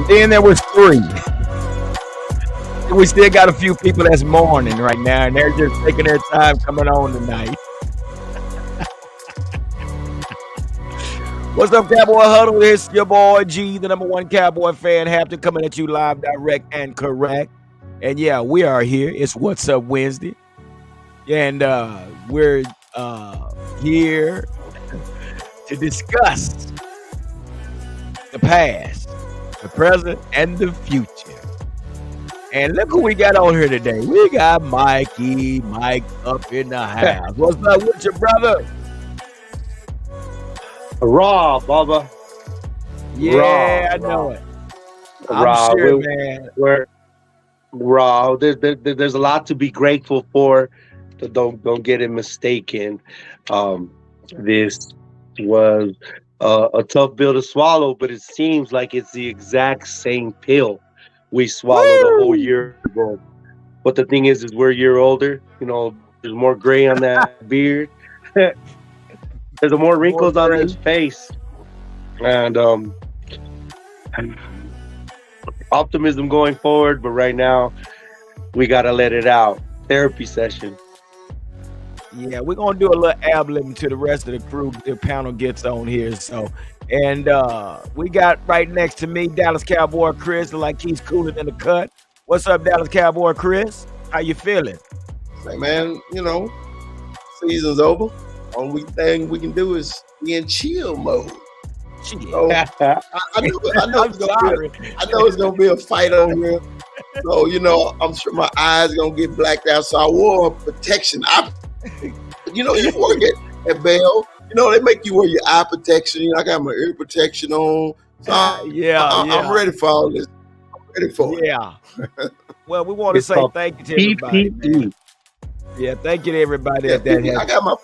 then there was 3. We still got a few people that's mourning right now, and they're just taking their time coming on tonight. What's up, Cowboy Huddle? It's your boy G, the #1 Cowboy fan, Hampton, coming at you live, direct, and correct. And yeah, we are here. It's What's Up Wednesday. And we're here to discuss the past, the present, and the future. And look who we got on here today. We got Mike up in the house. What's up with your brother? Raw, Bubba. Yeah, I know it. I'm sure, man. We're raw. There's a lot to be grateful for. So don't get it mistaken. This was a tough pill to swallow, but it seems like it's the exact same pill we swallowed a whole year ago. But the thing is we're a year older. You know, there's more gray on that beard. There's more wrinkles on his face. And optimism going forward, but right now we gotta let it out. Therapy session. Yeah, we're gonna do a little ad-lib to the rest of the crew. The panel gets on here. So, and we got right next to me Dallas Cowboy Chris, like he's cooler than the cut. What's up, Dallas Cowboy Chris? How you feeling? Hey man, you know, season's over. Only thing we can do is be in chill mode. So, I know it's gonna be a fight on here. So you know, I'm sure my eyes gonna get blacked out. So I wore protection. You work at Bell. You know they make you wear your eye protection. You know, I got my ear protection on. So I'm ready for all this. I'm ready for it. Yeah. Well, we want to say thank you to everybody. Man. Yeah, thank you to everybody that I got my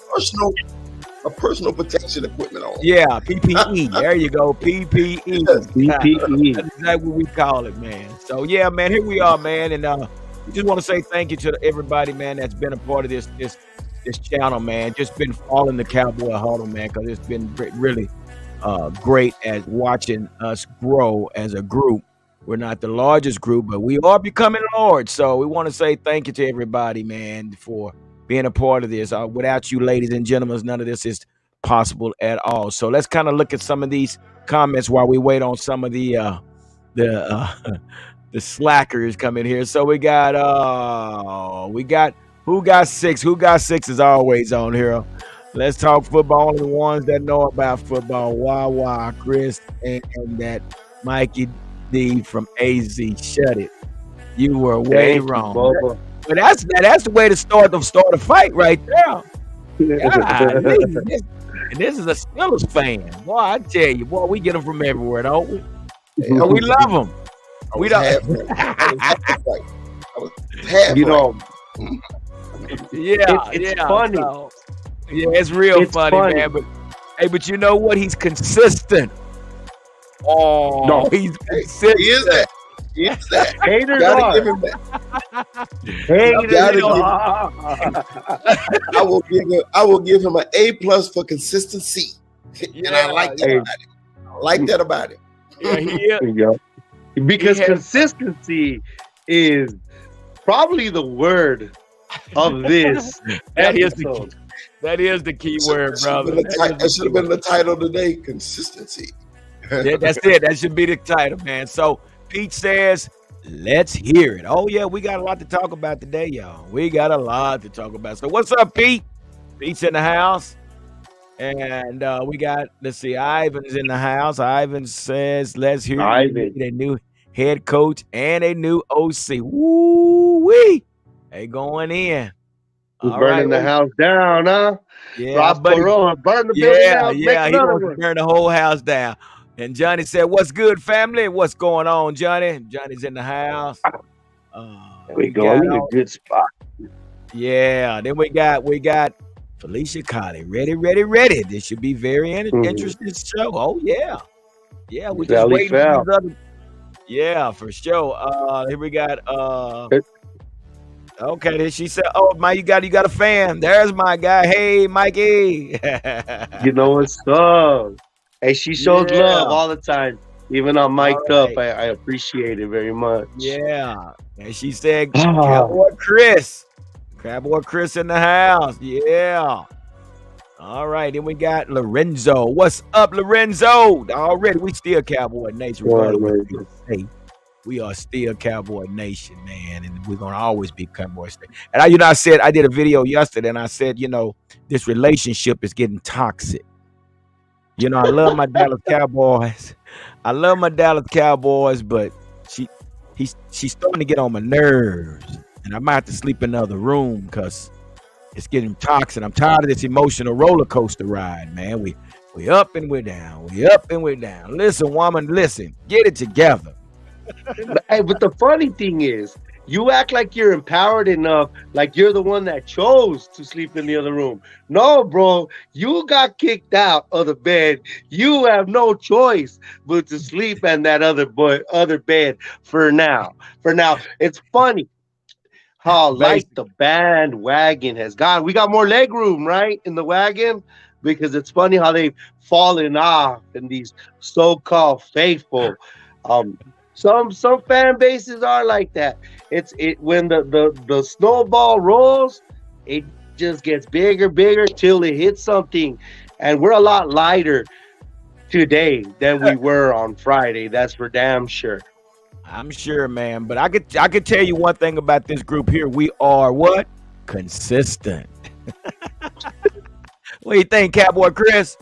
personal protection equipment on. Yeah, PPE. There you go, PPE. PPE. That's exactly what we call it, man. So yeah, man, here we are, man, and we just want to say thank you to everybody, man, that's been a part of this channel, man. Just been following the Cowboy Huddle, man, because it's been really great at watching us grow as a group. We're not the largest group, but we are becoming large. So we want to say thank you to everybody, man, for being a part of this. Without you, ladies and gentlemen, none of this is possible at all. So let's kind of look at some of these comments while we wait on some of the slackers coming here. So we got who got six? Who got six is always on here. Let's talk football. Only the ones that know about football. Wah, Chris, and that Mikey D from AZ. Shut it. You were way wrong. But that's the way to start a fight right there. God, and this is a Steelers fan. Boy, I tell you, boy, we get them from everywhere, don't we? Yeah, we love them. We don't. You know. It's funny. So, it's real funny, man. But you know what? He's consistent. Oh, no, he's consistent. He is that. Yes, that. Haters gotta give him that. I will give him an A+ for consistency, and I like that about it. I like that about it. Yeah. Because consistency is probably the word of this episode. That is the key word, brother. That should have been the title today. Consistency. Yeah, that's it. That should be the title, man. So Pete says, let's hear it. Oh, yeah, we got a lot to talk about today, y'all. We got a lot to talk about. So what's up, Pete? Pete's in the house. And we got, let's see, Ivan's in the house. Ivan says, let's hear it. A new head coach and a new OC. Woo-wee. They going in. He's burning the house down, huh? Yeah, Ross Perot, burn the building down. Yeah, he wants to burn the whole house down. And Johnny said, "What's good, family? What's going on, Johnny?" Johnny's in the house. There we go. We're in a good spot. Yeah. Then we got Felicia Colley. Ready. This should be very interesting show. Oh yeah. Yeah, we just waiting. Yeah, for sure. Here we got okay, then she said, "Oh, you got a fan. There's my guy. Hey, Mikey." You know what's up? Hey, she shows love Yeah. all the time, even on All mic'd up. right. I appreciate it very much. Yeah. And she said, Ah, Cowboy Chris. Cowboy Chris in the house. Yeah. All right. Then we got Lorenzo. What's up, Lorenzo? Already, we still Cowboy Nation, regardless of what you say. We are still Cowboy Nation, man, and we're gonna always be Cowboy State. And I said I did a video yesterday, and I said, this relationship is getting toxic. I love my Dallas Cowboys. I love my Dallas Cowboys, but she's starting to get on my nerves, and I might have to sleep in another room because it's getting toxic. I'm tired of this emotional roller coaster ride, man. We up and we're down. We up and we're down. Listen, woman, listen. Get it together. but the funny thing is, you act like you're empowered enough, like you're the one that chose to sleep in the other room. No, bro, you got kicked out of the bed. You have no choice but to sleep in that other bed for now. For now, it's funny how light the bandwagon has gone. We got more leg room, right, in the wagon, because it's funny how they've fallen off in these so-called faithful. Some fan bases are like that. It's when the snowball rolls, it just gets bigger till it hits something, and we're a lot lighter today than we were on Friday. That's for damn sure. I'm sure, man. But I could tell you one thing about this group here. We are what? Consistent. What do you think, Cowboy Chris?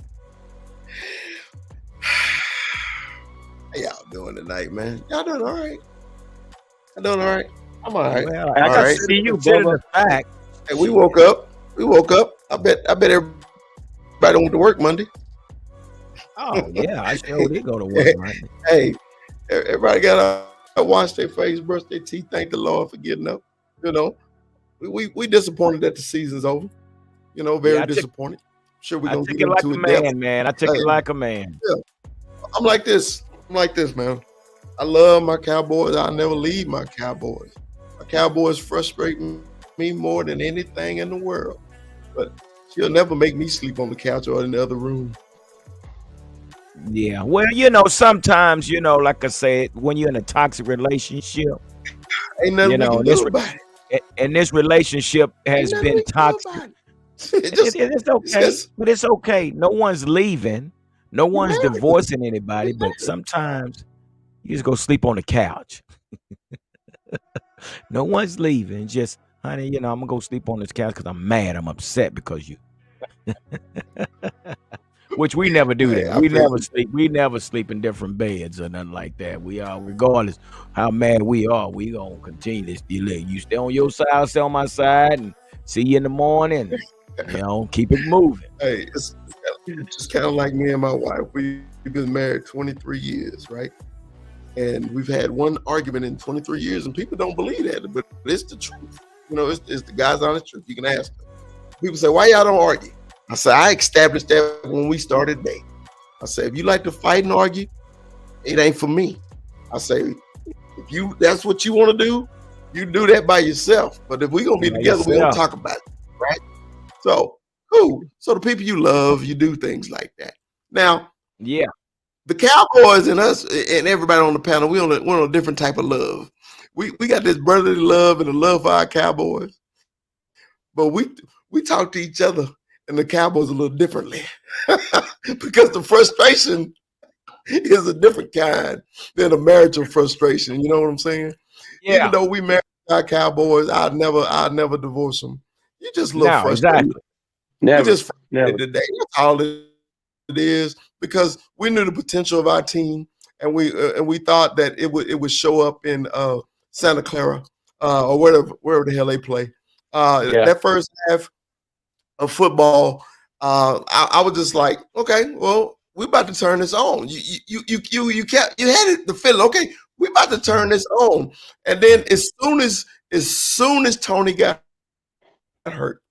How y'all doing tonight, man? Y'all doing all right? I'm doing all right. I'm all right. Well, I all can right. see you, Bubba. Fact. Hey, we woke up. I bet everybody went to work Monday. Oh yeah, I sure did go to work. Monday. Hey, everybody got to wash their face, brush their teeth. Thank the Lord for getting up. We disappointed that the season's over. Very disappointed. Sure, we're gonna take get it like into a it. man, man. I took it like a man. Yeah. I'm like this, man. I love my Cowboys. I'll never leave my Cowboys. My Cowboys frustrate me more than anything in the world. But she'll never make me sleep on the couch or in the other room. Yeah. Well, sometimes, like I said, when you're in a toxic relationship, ain't nothing we can do about it. And this relationship has been toxic. It's okay, but it's okay. No one's leaving. No one's divorcing anybody, but sometimes you just go sleep on the couch. No one's leaving. Just, honey, I'm going to go sleep on this couch because I'm mad. I'm upset because you. Which we never do that. We never sleep in different beds or nothing like that. We are, regardless how mad we are, we going to continue this delay. You stay on your side, I'll stay on my side, and see you in the morning. Keep it moving. Hey, it's just kind of like me and my wife. We've been married 23 years, right? And we've had one argument in 23 years, and people don't believe that, but it's the truth. It's the God's honest truth. You can ask them. People say, why y'all don't argue? I said, I established that when we started dating. I said, if you like to fight and argue, it ain't for me. I say, if that's what you want to do, you do that by yourself. But if we're going to be together, we're going to talk about it, right? So, cool. So the people you love, you do things like that. Now, yeah, the Cowboys and us and everybody on the panel, we're on a different type of love. We got this brotherly love and a love for our Cowboys. But we talk to each other and the Cowboys a little differently because the frustration is a different kind than a marital frustration. You know what I'm saying? Yeah. Even though we married our Cowboys, I'd never divorce them. You just look frustrated. Exactly. Never. You just frustrated today. That's all it is, because we knew the potential of our team, and we thought that it would show up in Santa Clara or wherever the hell they play. That first half of football, I was just like, okay, well, we're about to turn this on. You had the feeling, okay, we're about to turn this on. And then as soon as Tony got hurt,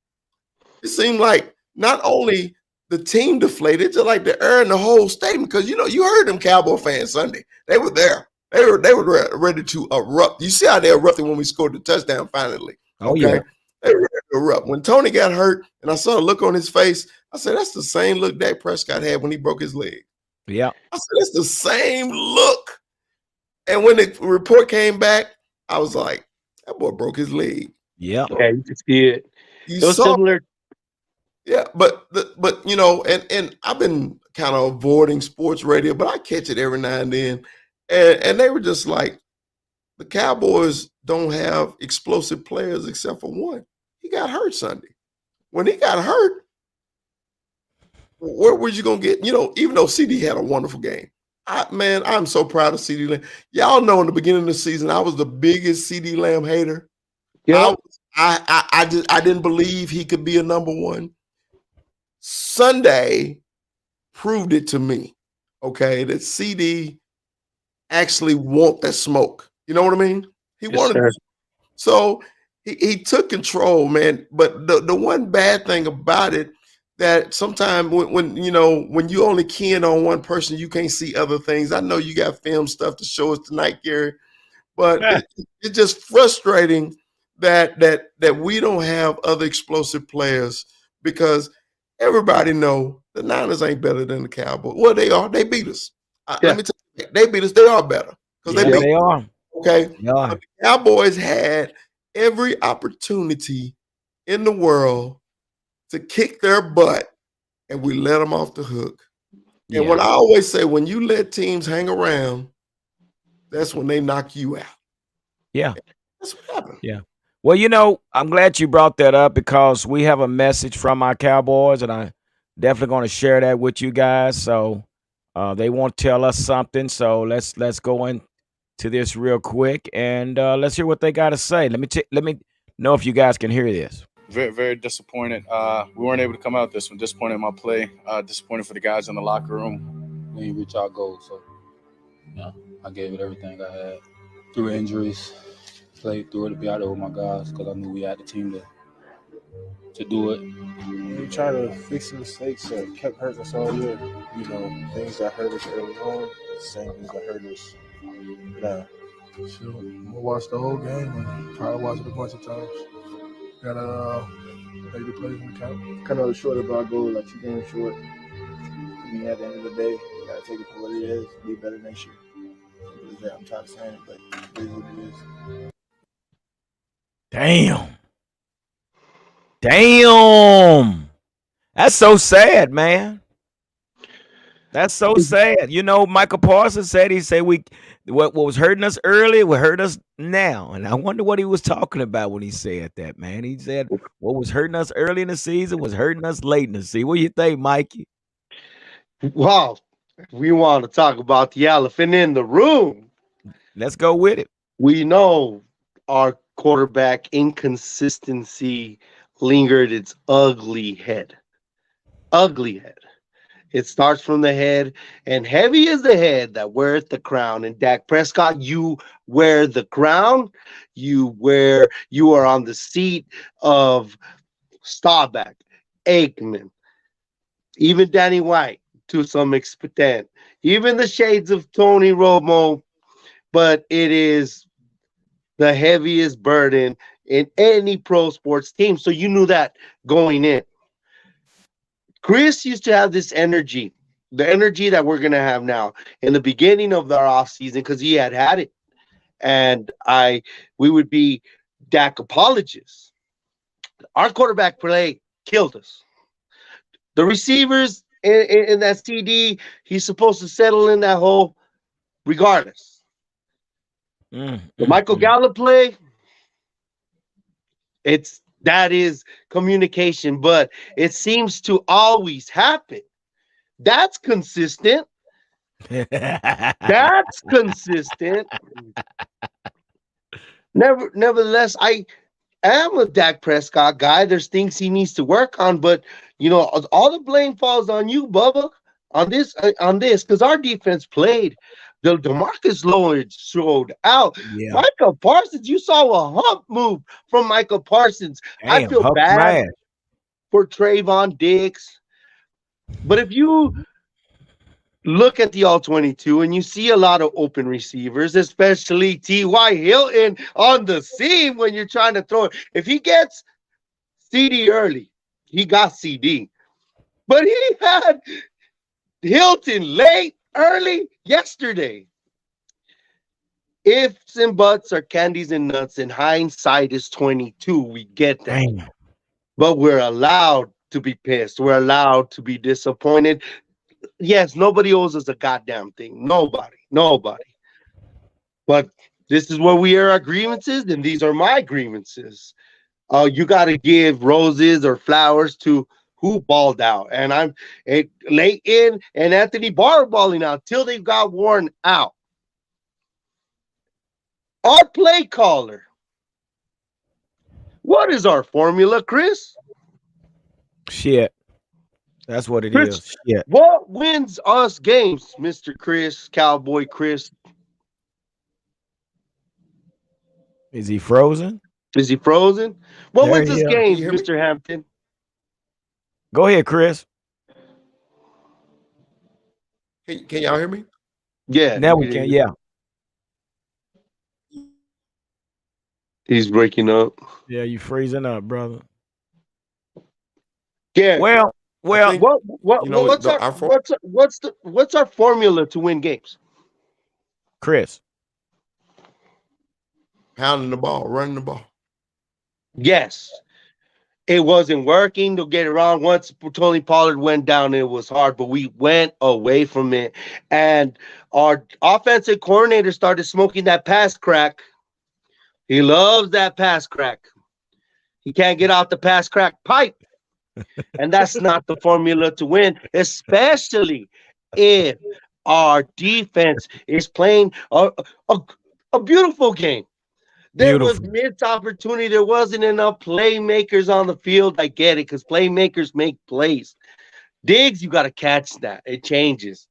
it seemed like not only the team deflated, just like the air in the whole stadium, because you heard them Cowboy fans Sunday. They were there. They were ready to erupt. You see how they erupted when we scored the touchdown finally. Oh, okay? Yeah. They were ready to erupt. When Tony got hurt and I saw the look on his face, I said, that's the same look Dak Prescott had when he broke his leg. Yeah. I said, it's the same look. And when the report came back, I was like, that boy broke his leg. Yeah. Yeah, you can see it. You It was saw, similar. yeah, but you know, and I've been kind of avoiding sports radio, but I catch it every now and then. And they were just like, the Cowboys don't have explosive players except for one. He got hurt Sunday. When he got hurt, where was you gonna get? You know, even though CD had a wonderful game, man, I'm so proud of CD Lamb. Y'all know in the beginning of the season, I was the biggest CD Lamb hater. Yep. I didn't believe he could be a number one. Sunday proved it to me. Okay, that CD actually want that smoke. You know what I mean? He Yes, wanted. sir. So he took control, man. But the one bad thing about it that sometimes when you know when you only keying on one person, you can't see other things. I know you got film stuff to show us tonight, Gary, but it's just frustrating that we don't have other explosive players because everybody know the Niners ain't better than the Cowboys. Well, they are. They beat us. Yeah. Let me tell you, they beat us. They are better because Yeah, they beat. they are. Okay, They are. but the Cowboys had every opportunity in the world to kick their butt, and we let them off the hook. And Yeah. what I always say, when you let teams hang around, that's when they knock you out. Yeah. That's what happened. Yeah. Well, you know, I'm glad you brought that up because we have a message from our Cowboys, and I definitely going to share that with you guys. So they want to tell us something. So let's go into this real quick and let's hear what they got to say. Let me know if you guys can hear this. Very, very disappointed. We weren't able to come out this one. Disappointed in my play. Disappointed for the guys in the locker room. We didn't reach our goals, so I gave it everything I had. Through injuries, played through it to be out there with my guys because I knew we had the team to do it. We try to fix the mistakes that kept hurting us all year. You know, things that hurt us early on, the same things that hurt us now. So I'm gonna watch the whole game and try to watch it a bunch of times. Gotta make the plays when it count. Kind of short of our goal, like 2 games short. I mean, at the end of the day, you gotta take it for what it is. Be better next year. I'm trying to say it, but it is what it is. Damn. Damn. That's so sad, man. That's so sad. You know, Michael Parsons said what was hurting us early will hurt us now. And I wonder what he was talking about when he said that, man. He said what was hurting us early in the season was hurting us late in the season. What do you think, Mikey? Wow. We want to talk about the elephant in the room. Let's go with it. We know our quarterback inconsistency lingered its ugly head. Ugly head. It starts from the head, and heavy is the head that weareth the crown. And Dak Prescott, you wear the crown. You are on the seat of Staubach, Aikman, even Danny White to some extent, even the shades of Tony Romo. But it is the heaviest burden in any pro sports team. So you knew that going in. Chris used to have this energy, the energy that we're going to have now in the beginning of our offseason because he had it. And we would be Dak apologists. Our quarterback play killed us. The receivers in that CD, he's supposed to settle in that hole regardless. The Michael Gallup play, that is communication, but it seems to always happen. That's consistent. That's consistent. Nevertheless, I am a Dak Prescott guy. There's things he needs to work on, but all the blame falls on you, Bubba, on this, because our defense played. The DeMarcus Lawrence showed out. Yeah. Michael Parsons, you saw a hump move from Michael Parsons. Damn, I feel bad for Trayvon Diggs. But if you look at the All-22 and you see a lot of open receivers, especially T.Y. Hilton on the seam when you're trying to throw it. If he gets CD early, he got CD. But he had Hilton, late, early, yesterday. Ifs and buts are candies and nuts, and hindsight is 22. We get that. Damn. But we're allowed to be pissed. We're allowed to be disappointed. Yes, nobody owes us a goddamn thing. Nobody. Nobody. But this is where we air our grievances, and these are my grievances. You got to give roses or flowers to who balled out. And I'm Leighton and Anthony Barr balling out till they got worn out. Our play caller. What is our formula, Chris? Shit. That's what it Chris, is. Shit. what wins us games, Mr. Chris, Cowboy Chris? Is he frozen? Is he frozen? What There wins he us is. games, hear me? Mr. Hampton? Go ahead, Chris. Can y'all hear me? Yeah. Now we can. Yeah. He's breaking up. Yeah, you freezing up, brother. Yeah. Well, I think, what's our formula to win games? Chris. pounding the ball, running the ball. Yes. It wasn't working. Don't get it wrong. Once Tony Pollard went down, it was hard, but we went away from it. And our offensive coordinator started smoking that pass crack. He loves that pass crack. He can't get out the pass crack pipe. And that's not the formula to win, especially if our defense is playing a beautiful game. There was missed opportunity. There wasn't enough playmakers on the field. I get it, because playmakers make plays. Diggs, you got to catch that. It changes.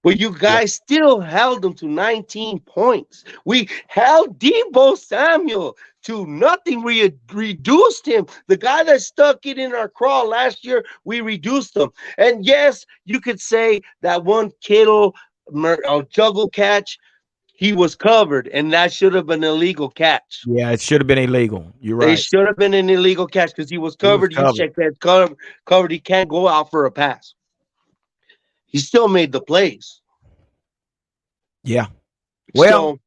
But you guys still held them to 19 points. We held Debo Samuel to nothing. We reduced him. The guy that stuck it in our crawl last year, we reduced him. And yes, you could say that one Kittle juggle catch, he was covered, and that should have been an illegal catch. Yeah, it should have been illegal. You're right. It should have been an illegal catch because he was covered. You check that covered. He can't go out for a pass. He still made the plays. Yeah. Well,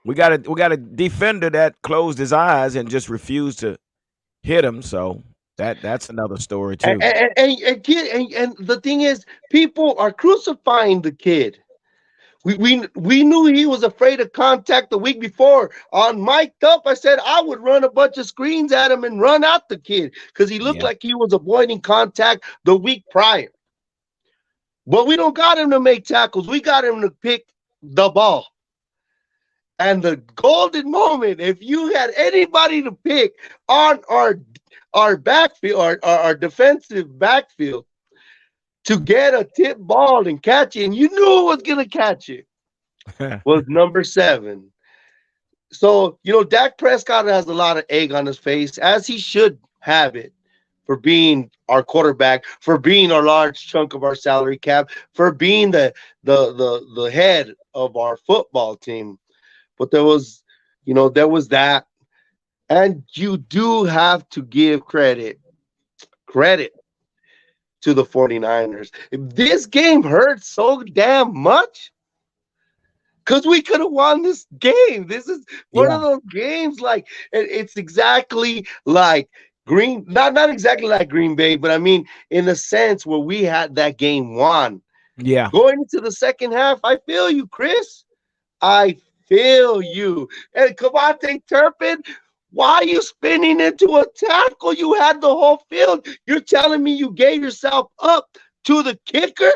we got a defender that closed his eyes and just refused to hit him. So that's another story too. And the thing is, people are crucifying the kid. We knew he was afraid of contact the week before. On mic'd up, I said I would run a bunch of screens at him and run out the kid because he looked like he was avoiding contact the week prior. But we don't got him to make tackles. We got him to pick the ball. And the golden moment, if you had anybody to pick on our backfield, our defensive backfield, to get a tip ball and catch it, and you knew it was going to catch it, was number 7. So, Dak Prescott has a lot of egg on his face, as he should have it, for being our quarterback, for being a large chunk of our salary cap, for being the head of our football team. But there was that. And you do have to give credit to the 49ers. This game hurt so damn much because we could have won this game. This is one of those games, like, it's exactly like not exactly like Green Bay, but I mean, in the sense where we had that game won. Yeah. Going into the second half, I feel you, Chris. I feel you. And Kavate Turpin, why are you spinning into a tackle? You had the whole field. You're telling me you gave yourself up to the kicker?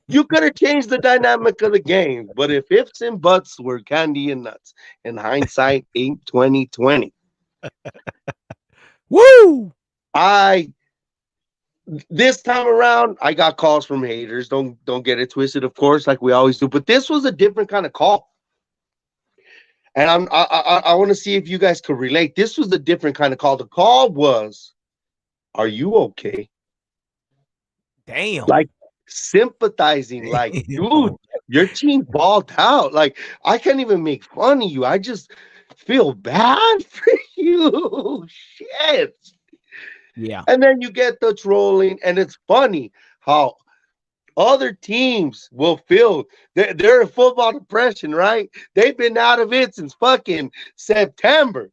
You could have changed the dynamic of the game. But if ifs and buts were candy and nuts, in hindsight, ain't 2020. Woo! This time around, I got calls from haters. Don't get it twisted, of course, like we always do. But this was a different kind of call. And I want to see if you guys could relate. This was a different kind of call. The call was, "Are you okay?" Damn. Like sympathizing, like, dude, your team balled out. Like, I can't even make fun of you. I just feel bad for you. Shit. Yeah. And then you get the trolling, and it's funny how Other teams will feel they're in football depression, right? They've been out of it since fucking September.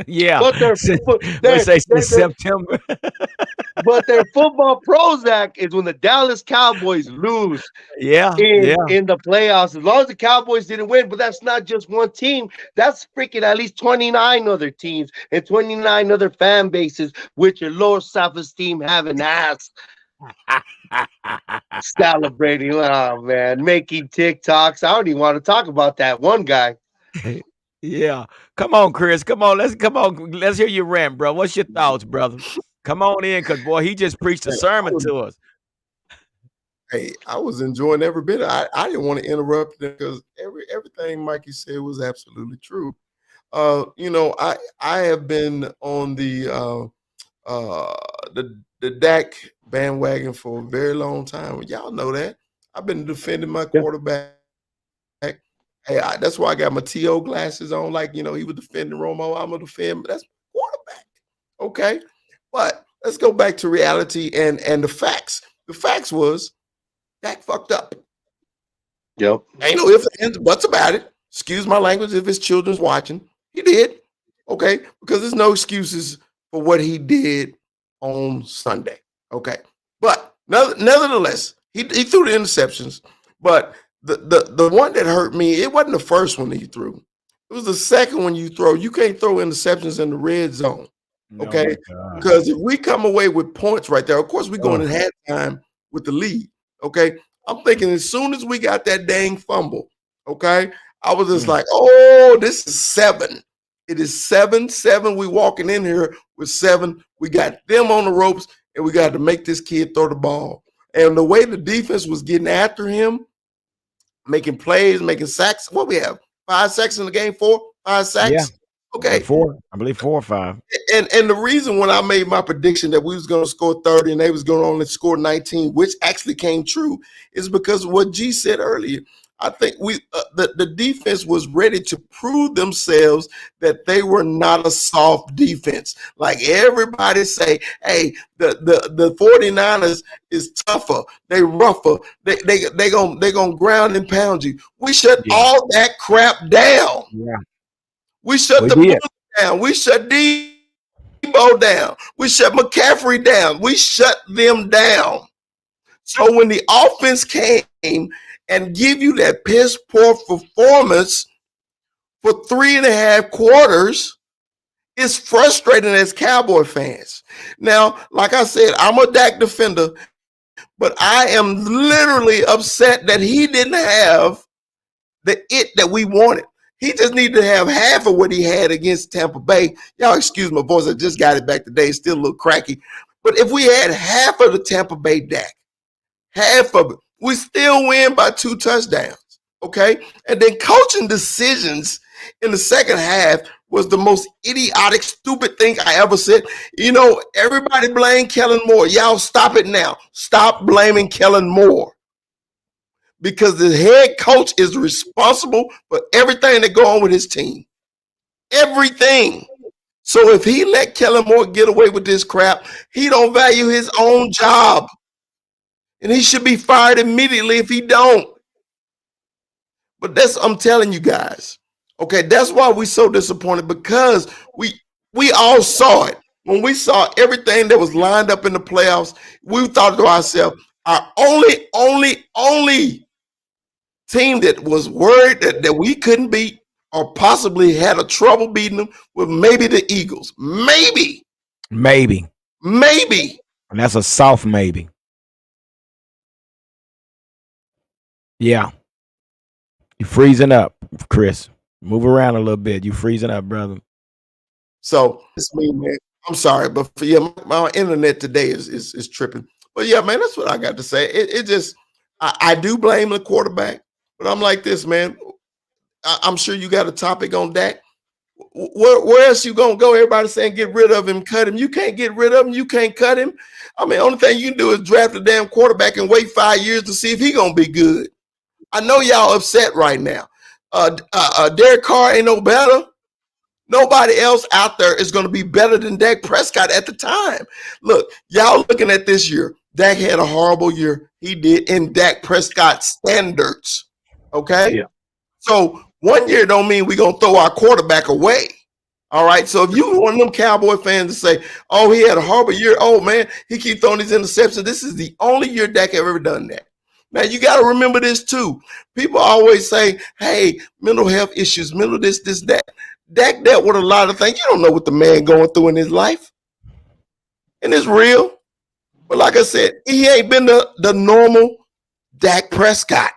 Yeah. But Let's their say their, since their, September. but their football Prozac is when the Dallas Cowboys lose Yeah, in yeah. in the playoffs. As long as the Cowboys didn't win, but that's not just one team. That's freaking at least 29 other teams and 29 other fan bases with your low self-esteem having ass celebrating. Oh man, making TikToks. I don't even want to talk about that one guy. Yeah. Come on, Chris. Come on. Let's hear your rant, bro. What's your thoughts, brother? Come on in, because boy, he just preached a Hey, sermon to us. I was enjoying every bit. I didn't want to interrupt them because everything Mikey said was absolutely true. I have been on the Dak bandwagon for a very long time. Y'all know that. I've been defending my quarterback. Hey, that's why I got my TO glasses on. Like, he was defending Romo. I'm gonna defend. That's quarterback. Okay. But let's go back to reality and the facts. The facts was Dak fucked up. Yep. Ain't no ifs, ands, buts about it. Excuse my language if his children's watching. He did. Okay. Because there's no excuses for what he did on Sunday. Okay. But nevertheless, he threw the interceptions. But the one that hurt me, it wasn't the first one that he threw. It was the second one you throw. You can't throw interceptions in the red zone. Okay. Because if we come away with points right there, of course, we're going at halftime with the lead. Okay. I'm thinking as soon as we got that dang fumble, okay, I was just like, oh, this is 7. It is 7-7. We walking in here with 7. We got them on the ropes, and we got to make this kid throw the ball. And the way the defense was getting after him, making plays, making sacks. What we have? 5 sacks in the game? 4? 5 sacks? Yeah. Okay. 4. I believe 4 or 5. And the reason when I made my prediction that we was going to score 30 and they was going to only score 19, which actually came true, is because of what G said earlier. I think the defense was ready to prove themselves that they were not a soft defense. Like everybody say, hey, the 49ers is tougher, they rougher, they gonna ground and pound you. We shut all that crap down. Yeah. We shut the Bulls down. We shut Debo down. We shut McCaffrey down. We shut them down. So when the offense came and give you that piss poor performance for 3.5 quarters, it's frustrating as Cowboy fans. Now, like I said, I'm a Dak defender, but I am literally upset that he didn't have the it that we wanted. He just needed to have half of what he had against Tampa Bay. Y'all excuse my voice. I just got it back today. It's still a little cracky. But if we had half of the Tampa Bay Dak, half of it, we still win by 2 touchdowns. Okay? And then coaching decisions in the second half was the most idiotic, stupid thing I ever said. Everybody blame Kellen Moore. Y'all stop it now. Stop blaming Kellen Moore. Because the head coach is responsible for everything that go on with his team. Everything. So if he let Kellen Moore get away with this crap, he don't value his own job. And he should be fired immediately if he don't. But I'm telling you guys, okay, that's why we're so disappointed, because we all saw it. When we saw everything that was lined up in the playoffs, we thought to ourselves, our only team that was worried that we couldn't beat or possibly had a trouble beating them was maybe the Eagles. Maybe. And that's a soft maybe. Yeah. You freezing up, Chris. Move around a little bit. You freezing up, brother. So it's me, man. I'm sorry, but my internet today is tripping. But yeah, man, that's what I got to say. It just I do blame the quarterback, but I'm like this, man. I'm sure you got a topic on Dak. Where else you gonna go? Everybody saying get rid of him, cut him. You can't get rid of him. You can't cut him. I mean, only thing you can do is draft a damn quarterback and wait 5 years to see if he gonna be good. I know y'all upset right now. Derek Carr ain't no better. Nobody else out there is going to be better than Dak Prescott at the time. Look, y'all looking at this year. Dak had a horrible year. He did in Dak Prescott standards. Okay? Yeah. So 1 year don't mean we're going to throw our quarterback away. All right. So if you want them Cowboy fans to say, oh, he had a horrible year. Oh, man, he keep throwing these interceptions. This is the only year Dak have ever done that. Now, you got to remember this, too. People always say, hey, mental health issues, mental this, that. Dak dealt with a lot of things. You don't know what the man going through in his life. And it's real. But like I said, he ain't been the normal Dak Prescott.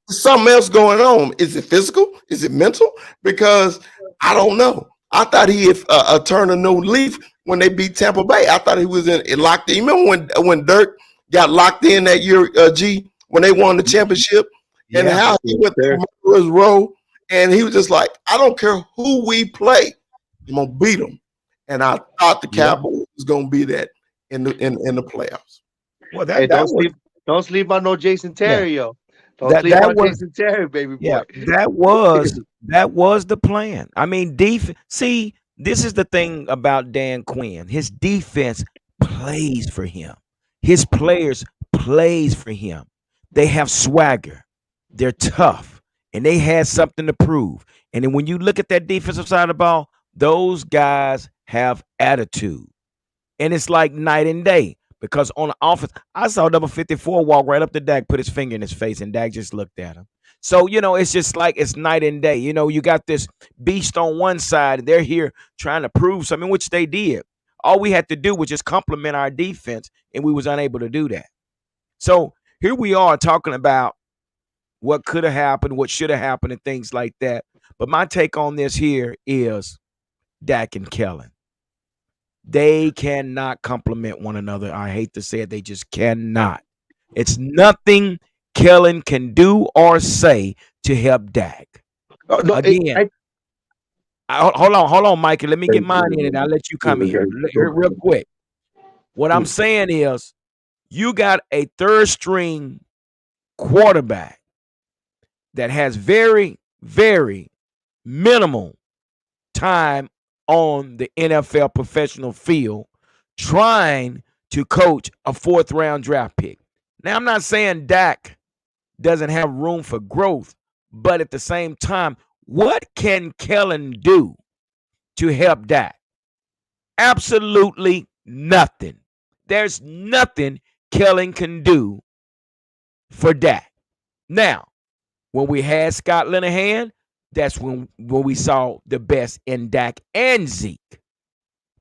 There's something else going on. Is it physical? Is it mental? Because I don't know. I thought he had turned a new leaf when they beat Tampa Bay. I thought he was locked in. You remember when Dirk got locked in that year, G, when they won the championship? And how he went through his role. And he was just like, I don't care who we play. I'm going to beat them. And I thought the Cowboys was going to be that in the playoffs. Well, don't sleep on no Jason Terry, yo. Don't sleep on Jason Terry, baby boy. Yeah, that was the plan. I mean, see, this is the thing about Dan Quinn. His defense plays for him. His players plays for him. They have swagger. They're tough. And they had something to prove. And then when you look at that defensive side of the ball, those guys have attitude. And it's like night and day. Because on the offense, I saw number 54 walk right up to Dak, put his finger in his face, and Dak just looked at him. So, it's just like it's night and day. You got this beast on one side, and they're here trying to prove something, which they did. All we had to do was just compliment our defense, and we was unable to do that. So here we are talking about what could have happened, what should have happened, and things like that. But my take on this here is Dak and Kellen. They cannot complement one another. I hate to say it. They just cannot. It's nothing Kellen can do or say to help Dak. Again, hold on, Mikey. Let me get mine in and I'll let you come in real quick. What I'm saying is you got a third string quarterback that has very, very minimal time on the NFL professional field trying to coach a fourth-round draft pick. Now, I'm not saying Dak doesn't have room for growth, but at the same time, what can Kellen do to help Dak? Absolutely nothing. There's nothing Kellen can do for Dak. Now, when we had Scott Linehan, that's when we saw the best in Dak and Zeke.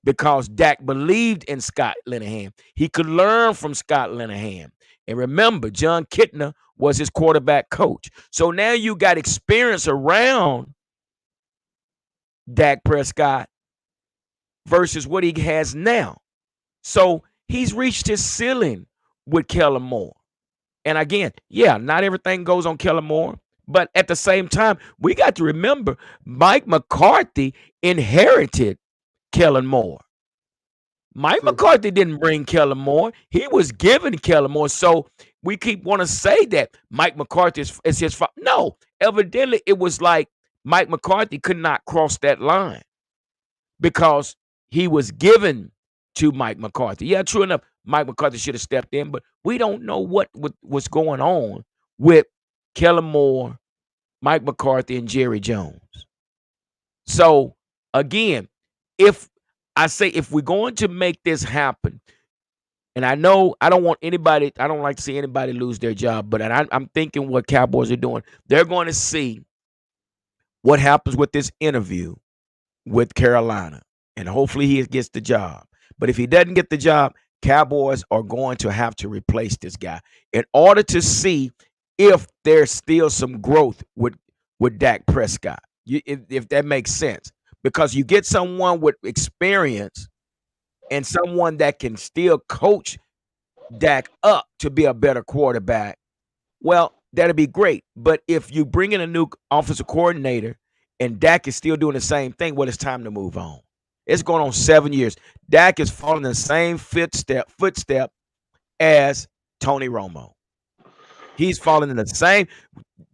Because Dak believed in Scott Linehan. He could learn from Scott Linehan. And remember, John Kitna was his quarterback coach. So now you got experience around Dak Prescott versus what he has now. So he's reached his ceiling with Kellen Moore. And again, not everything goes on Kellen Moore. But at the same time, we got to remember Mike McCarthy inherited Kellen Moore. Mike McCarthy didn't bring Kellen Moore. He was given Kellen Moore. So we keep want to say that Mike McCarthy is his fault. No, evidently it was like Mike McCarthy could not cross that line because he was given to Mike McCarthy. Yeah, true enough, Mike McCarthy should have stepped in, but we don't know what's going on with Kellen Moore, Mike McCarthy, and Jerry Jones. So, again, if we're going to make this happen, and I know I don't like to see anybody lose their job, but I'm thinking what Cowboys are doing. They're going to see what happens with this interview with Carolina, and hopefully he gets the job. But if he doesn't get the job, Cowboys are going to have to replace this guy in order to see if there's still some growth with Dak Prescott, if that makes sense. Because you get someone with experience and someone that can still coach Dak up to be a better quarterback, well, that'd be great. But if you bring in a new offensive coordinator and Dak is still doing the same thing, well, it's time to move on. It's going on 7 years. Dak is following the same footstep as Tony Romo. He's following in the same.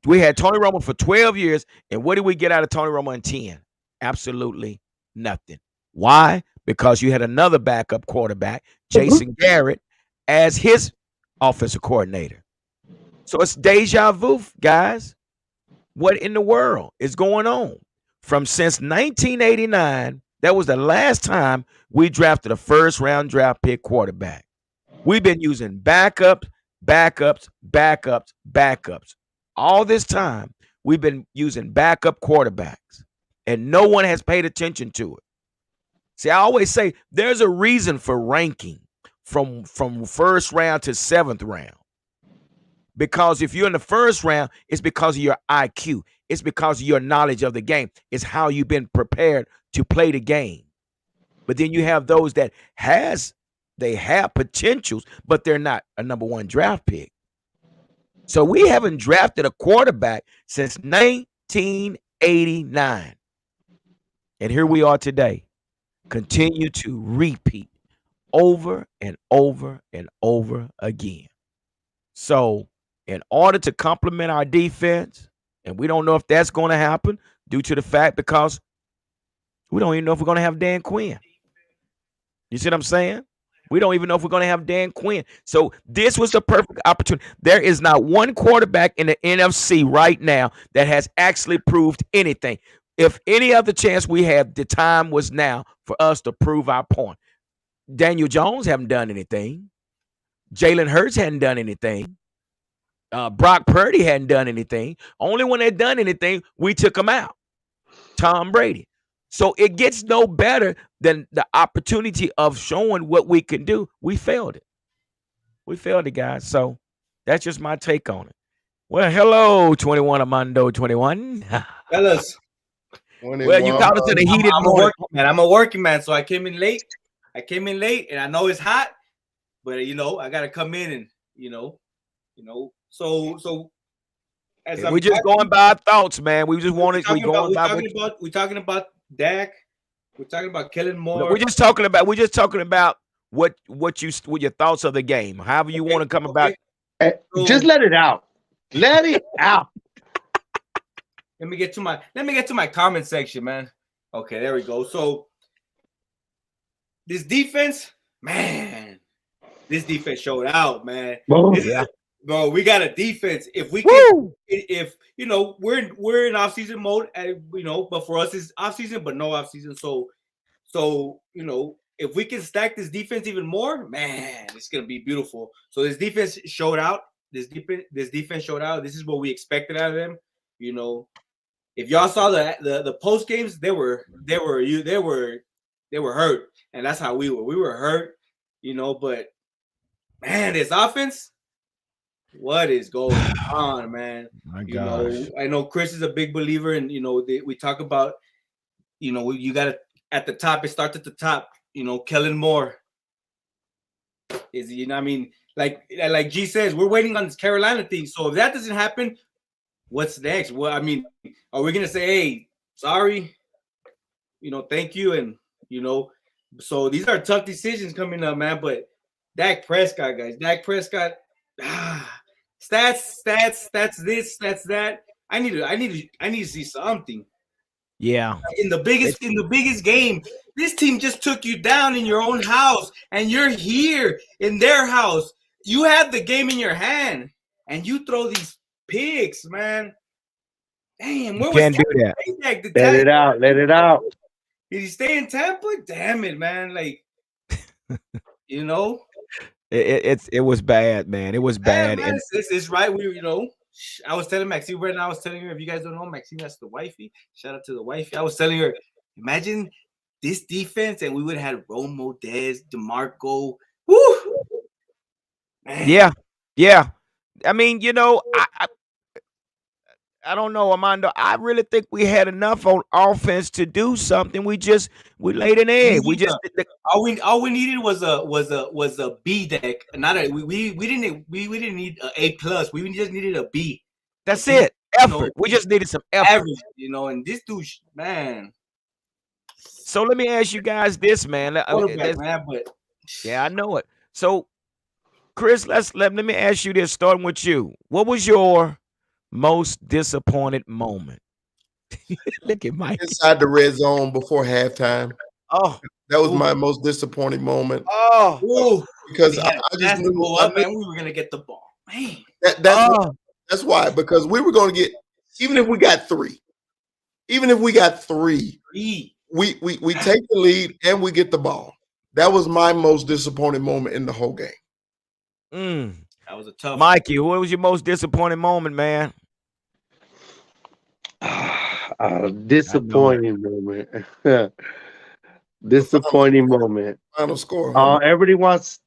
We had Tony Romo for 12 years, and what did we get out of Tony Romo in 10? Absolutely Nothing. Why? Because you had another backup quarterback, Jason Garrett, as his offensive coordinator. So it's deja vu, guys. What in the world is going on? From since 1989, that was the last time we drafted a first round draft pick quarterback. We've been using backups, backups, backups, backups. All this time, we've been using backup quarterbacks, and no one has paid attention to it. See, I always say there's a reason for ranking from first round to seventh round. Because if you're in the first round, it's because of your IQ. It's because of your knowledge of the game. It's how you've been prepared to play the game. But then you have those that they have potentials, but they're not a number one draft pick. So we haven't drafted a quarterback since 1989. And here we are today. Continue to repeat over and over and over again. So in order to complement our defense, and we don't know if that's going to happen due to the fact because we don't even know if we're going to have Dan Quinn. You see what I'm saying? We don't even know if we're going to have Dan Quinn. So this was the perfect opportunity. There is not one quarterback in the NFC right now that has actually proved anything. If any other chance we have, the time was now for us to prove our point. Daniel Jones haven't done anything. Jalen Hurts hadn't done anything. Brock Purdy hadn't done anything. Only when they'd done anything, we took them out. Tom Brady. So it gets no better than the opportunity of showing what we can do. We failed it. We failed it, guys. So that's just my take on it. Well, hello, 21 Armando 21. Fellas. Well, you got us in a heated I'm a working man, so I came in late. And I know it's hot, but I gotta come in and So as we're just going by our thoughts, man. We just wanted we're talking about Dak. We're talking about Kellen Moore. We're just talking about what your thoughts of the game. However you want to come about. Just let it out. Let it out. Let me get to my comment section, man. Okay, there we go. So this defense showed out, man. Bro, we got a defense. If we can, we're in off-season mode, but for us it's off-season, but no off-season. So if we can stack this defense even more, man, it's gonna be beautiful. So this defense showed out. This defense showed out. This is what we expected out of them. If y'all saw the post games, they were hurt, and that's how we were. We were hurt, but man, this offense. What is going on, man? My gosh. I know Chris is a big believer, and we talk about, you got to at the top. It starts at the top. Kellen Moore is, like G says, we're waiting on this Carolina thing. So if that doesn't happen, what's next? Well, are we gonna say, hey, sorry, thank you, and so these are tough decisions coming up, man. But Dak Prescott, guys, stats, this, stats that. I need to see something. Yeah. In the biggest game, this team just took you down in your own house, and you're here in their house. You have the game in your hand, and you throw these picks, man. Damn, where can't do that. Let it out. Did he stay in Tampa? Damn it, man! It was bad, man. It was bad. Man, it's right. I was telling Maxine right now. I was telling her, if you guys don't know, Maxine, that's the wifey. Shout out to the wifey. I was telling her, imagine this defense, and we would have had Romo, Dez, DeMarco. Woo! Man. Yeah. I don't know, Armando. I really think we had enough on offense to do something. We laid an egg. All we needed was a B deck. Not a we didn't need an A plus. We just needed a B. That's it. Effort. We just needed some effort. And this dude, man. So let me ask you guys this, man. Yeah, I know it. So, Chris, let me ask you this, starting with you. What was your most disappointed moment Look at Mike. Inside the red zone before halftime. Oh, that was my most disappointing moment. Oh, because I just knew, go up and we were gonna get the ball. Man, that's why, because we were going to get, even if we got three, we take the lead and we get the ball. That was my most disappointing moment in the whole game. That was a tough. Mikey, what was your most disappointing moment, man? Disappointing moment. Disappointing moment. Final score. Everybody wants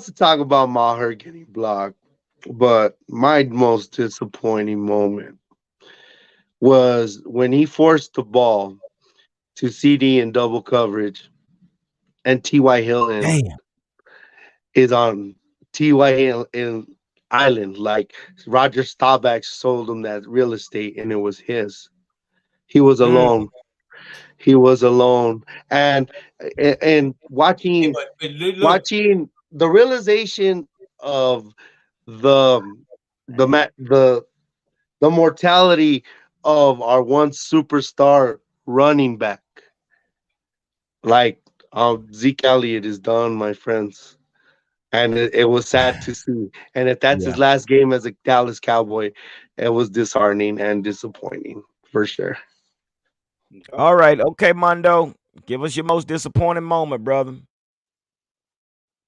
to talk about Maher getting blocked, but my most disappointing moment was when he forced the ball to CD in double coverage, and T.Y. Hilton is on T.Y. Hilton Island. Like Roger Staubach sold him that real estate, and it was his. He was alone. He was alone, and watching the realization of the mortality of our one superstar running back. Like Zeke Elliott is done, my friends, and it was sad to see. And if that's his last game as a Dallas Cowboy, it was disheartening and disappointing for sure. All right. Okay, Mondo. Give us your most disappointing moment, brother.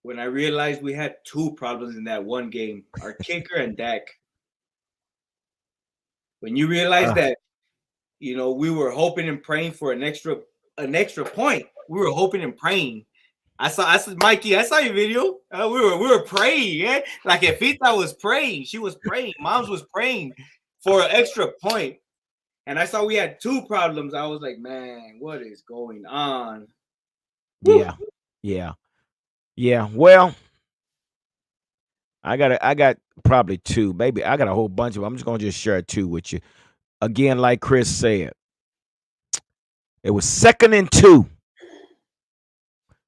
When I realized we had two problems in that one game, our kicker and Dak. When you realize that, we were hoping and praying for an extra point. We were hoping and praying. I said, Mikey, I saw your video. We were praying, yeah. Like Efita was praying. She was praying. Moms was praying for an extra point. And I saw we had two problems. I was like, man, what is going on? Yeah. Well, I got probably two. Maybe I got a whole bunch of them. I'm just gonna just share two with you. Again, like Chris said, it was 2nd and 2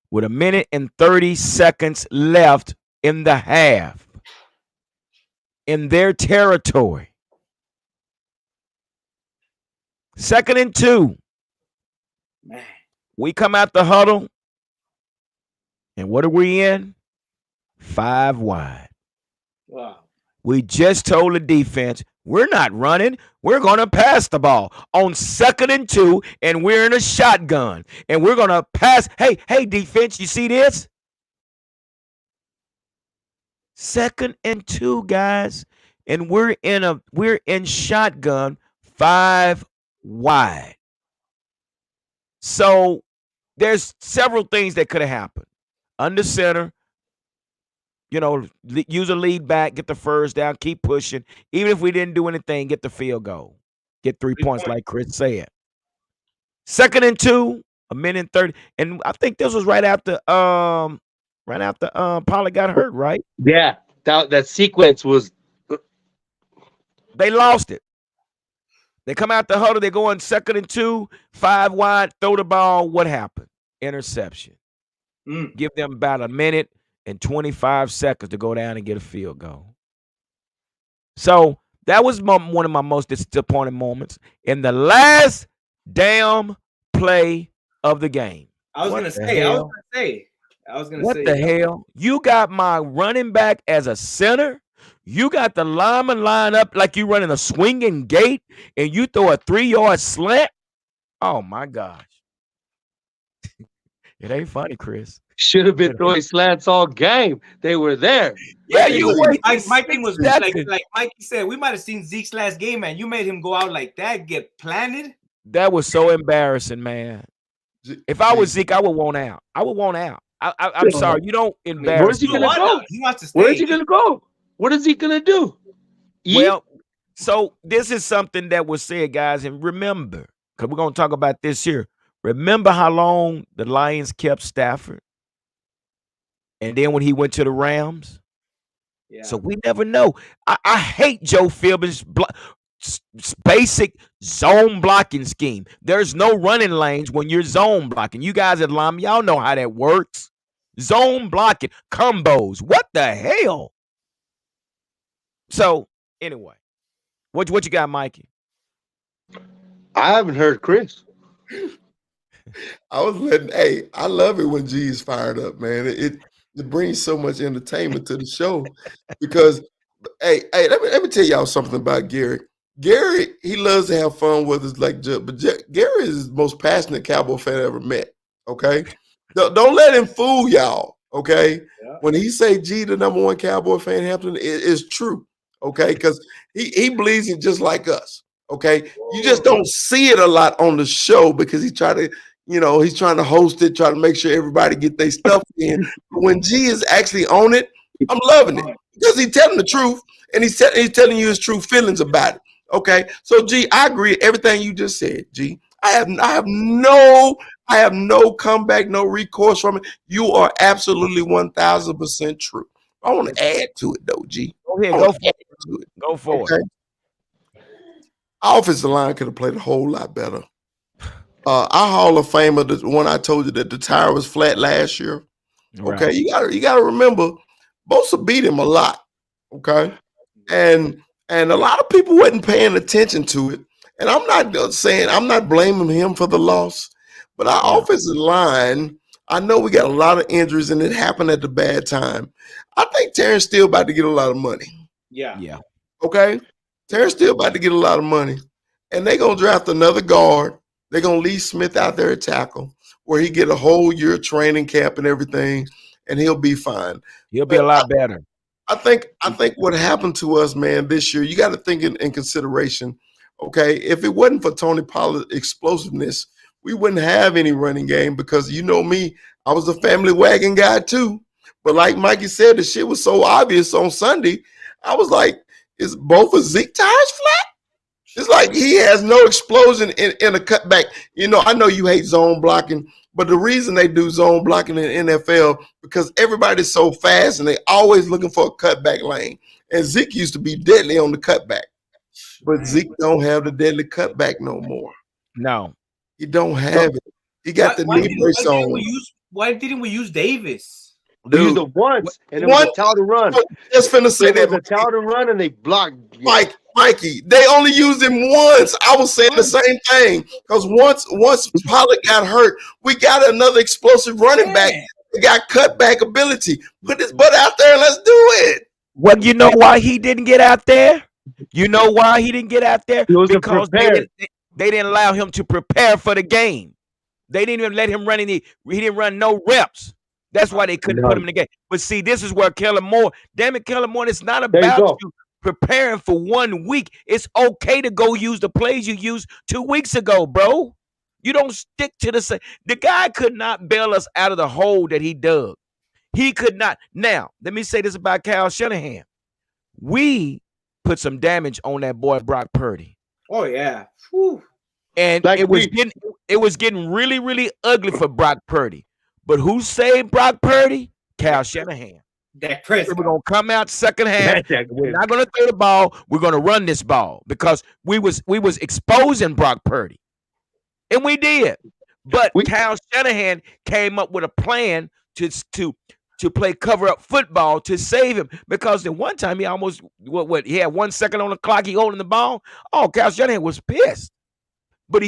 with 1 minute and 30 seconds left in the half in their territory. 2nd and 2. Man. We come out the huddle, and what are we in? 5 wide. Wow. We just told the defense, we're not running. We're going to pass the ball on 2nd and 2, and we're in a shotgun. And we're going to pass. Hey, defense, you see this? 2nd and 2, guys. And we're in shotgun 5 wide. So there's several things that could have happened. Under center, use a lead back, get the first down, keep pushing. Even if we didn't do anything, get the field goal. Get 3 points like Chris said. 2nd and 2, 1 minute and 30. And I think this was right after Pollard got hurt, right? Yeah. That sequence was, they lost it. They come out the huddle, they go on 2nd and 2, 5 wide, throw the ball. What happened? Interception. Give them about 1 minute and 25 seconds to go down and get a field goal. So that was one of my most disappointing moments in the last damn play of the game. What the hell? You got my running back as a center. You got the lineman line up like you running a swinging gate, and you throw a 3-yard slant. Oh my gosh. It ain't funny, Chris. Should have been throwing slants all game. They were there. Yeah, you wait. Mikey was like Mikey said, we might have seen Zeke's last game, man. You made him go out like that, get planted. That was so embarrassing, man. If I was Zeke, I would want out. I'm sorry. You don't embarrass. Where's he gonna go? He wants to stay. Where's he gonna go? What is he gonna do? Well, so this is something that was said, guys, and remember, because we're gonna talk about this here. Remember how long the Lions kept Stafford? And then when he went to the Rams? Yeah. So we never know. I hate Joe Philbin's basic zone blocking scheme. There's no running lanes when you're zone blocking. You guys at Lime, y'all know how that works. Zone blocking, combos. What the hell? So, anyway, what you got, Mikey? I haven't heard Chris. I was letting. Hey, I love it when G is fired up, man. It brings so much entertainment to the show because hey, let me tell y'all something about Gary. Gary, he loves to have fun with us, Gary is the most passionate Cowboy fan I ever met. Okay, don't let him fool y'all. Okay, when he say G, the number one Cowboy fan, Hampton, it is true. Okay, because he believes it just like us. Okay, you just don't see it a lot on the show because he's trying to host it, try to make sure everybody get their stuff in. But when G is actually on it, I'm loving it because he's telling the truth and he's telling you his true feelings about it. Okay, so G, I agree with everything you just said. G, I have no comeback, no recourse from it. You are absolutely 1,000% true. I want to add to it though, G. Go ahead, go for it. Go for it. Our offensive line could have played a whole lot better. Our Hall of Famer, the one I told you that the tire was flat last year. Okay, right. you gotta remember, Bosa beat him a lot. Okay, and a lot of people wasn't paying attention to it. And I'm not blaming him for the loss, but our offensive line, I know we got a lot of injuries and it happened at the bad time. I think Terrence still about to get a lot of money. Yeah. Okay, Terrence still about to get a lot of money, and they're gonna draft another guard. They're gonna leave Smith out there at tackle, where he get a whole year training camp and everything, and he'll be fine. He'll be a lot better. I think what happened to us, man, this year, you got to think in consideration. Okay, if it wasn't for Tony Pollard's explosiveness, we wouldn't have any running game because you know me, I was a family wagon guy too. But like Mikey said, the shit was so obvious on Sunday. I was like, is both of Zeke tires flat? It's like he has no explosion in a cutback. You know, I know you hate zone blocking, but the reason they do zone blocking in the NFL because everybody's so fast and they always looking for a cutback lane. And Zeke used to be deadly on the cutback, but Zeke don't have the deadly cutback no more. No, he don't have it. He got the knee brace on. Why didn't we use Davis? We used it once, and it was a towel to run. Just finna say that. It was a towel to run, and they blocked. Yeah. Mikey, they only used him once. I was saying the same thing because once Pollard got hurt, we got another explosive running back. They got cutback ability. Put his butt out there and let's do it. Well, you know why he didn't get out there? You know why he didn't get out there? Because they didn't allow him to prepare for the game. They didn't even let him run he didn't run no reps. That's why they couldn't put him in the game. But see, this is where Kellen Moore, it's not about you preparing for 1 week. It's okay to go use the plays you used 2 weeks ago, bro. You don't stick to the same. The guy could not bail us out of the hole that he dug. He could not. Now, let me say this about Kyle Shanahan. We put some damage on that boy Brock Purdy. Oh, yeah. Whew. And it was getting really, really ugly for Brock Purdy. But who saved Brock Purdy? Kyle Shanahan. Dak Prescott. We're gonna come out second half. We're not gonna throw the ball. We're gonna run this ball because we was exposing Brock Purdy, and we did. But Kyle Shanahan came up with a plan to play cover up football to save him because the one time he almost he had 1 second on the clock. He holding the ball. Oh, Kyle Shanahan was pissed. But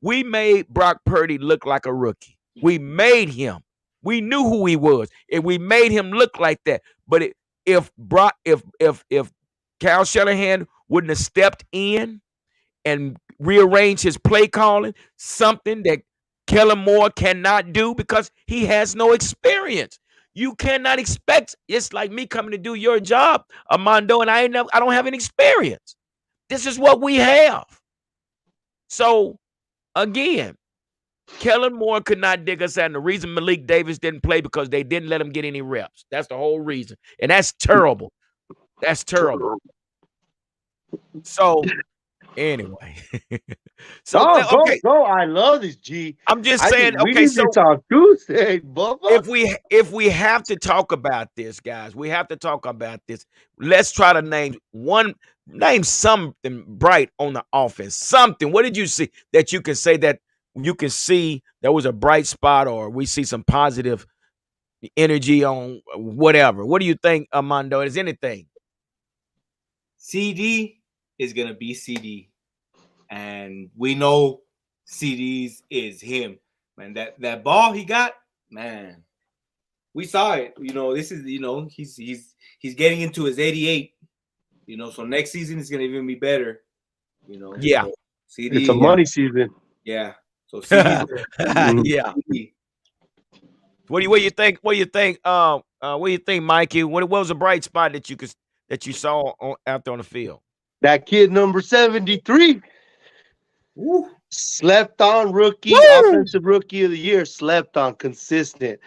we made Brock Purdy look like a rookie. We made him. We knew who he was, and we made him look like that. But if Kyle Shanahan wouldn't have stepped in and rearranged his play calling, something that Kellen Moore cannot do because he has no experience. You cannot expect. It's like me coming to do your job, Armando, and I don't have any experience. This is what we have. So again, Kellen Moore could not dig us out. And the reason Malik Davis didn't play because they didn't let him get any reps. That's the whole reason. And that's terrible. That's terrible. So, anyway. Go. I love this, G. I'm just saying, okay, so talk Tuesday, Bubba. If we have to talk about this, guys, we have to talk about this. Let's try to name something bright on the offense. Something. What did you see that you can say that you can see there was a bright spot or we see some positive energy on whatever? What do you think, Armando? Is anything? CD is going to be CD. and we know CDs is him. Man, that ball he got, man, we saw it. This is he's getting into his 88. So next season is gonna even be better. Yeah. So It's a money season. Yeah. So CD's yeah. What do you think? What do you think? What do you think, Mikey? What was a bright spot that you saw out there on the field? That kid number 73. Woo. Slept on rookie, offensive rookie of the year. Slept on, consistent.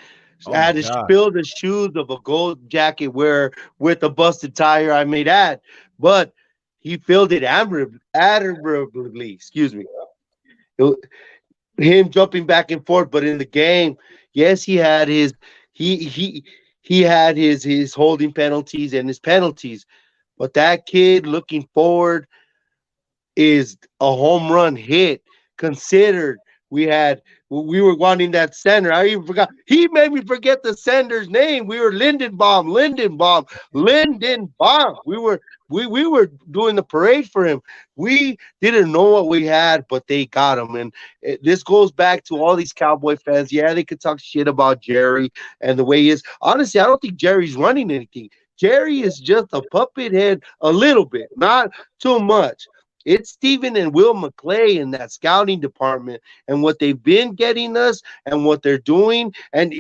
Had to fill the shoes of a gold jacket wearer with a busted tire, I may add. But he filled it admirably. Excuse me. Him jumping back and forth, but in the game, yes, he had his holding penalties and his penalties. But that kid looking forward is a home run hit. Considered we were wanting that center. I even forgot. He made me forget the sender's name. We were Lindenbaum. We were doing the parade for him. We didn't know what we had, but they got him. And this goes back to all these Cowboy fans. Yeah, they could talk shit about Jerry and the way he is. Honestly, I don't think Jerry's running anything. Jerry is just a puppet head a little bit, not too much. It's Stephen and Will McClay in that scouting department and what they've been getting us and what they're doing. And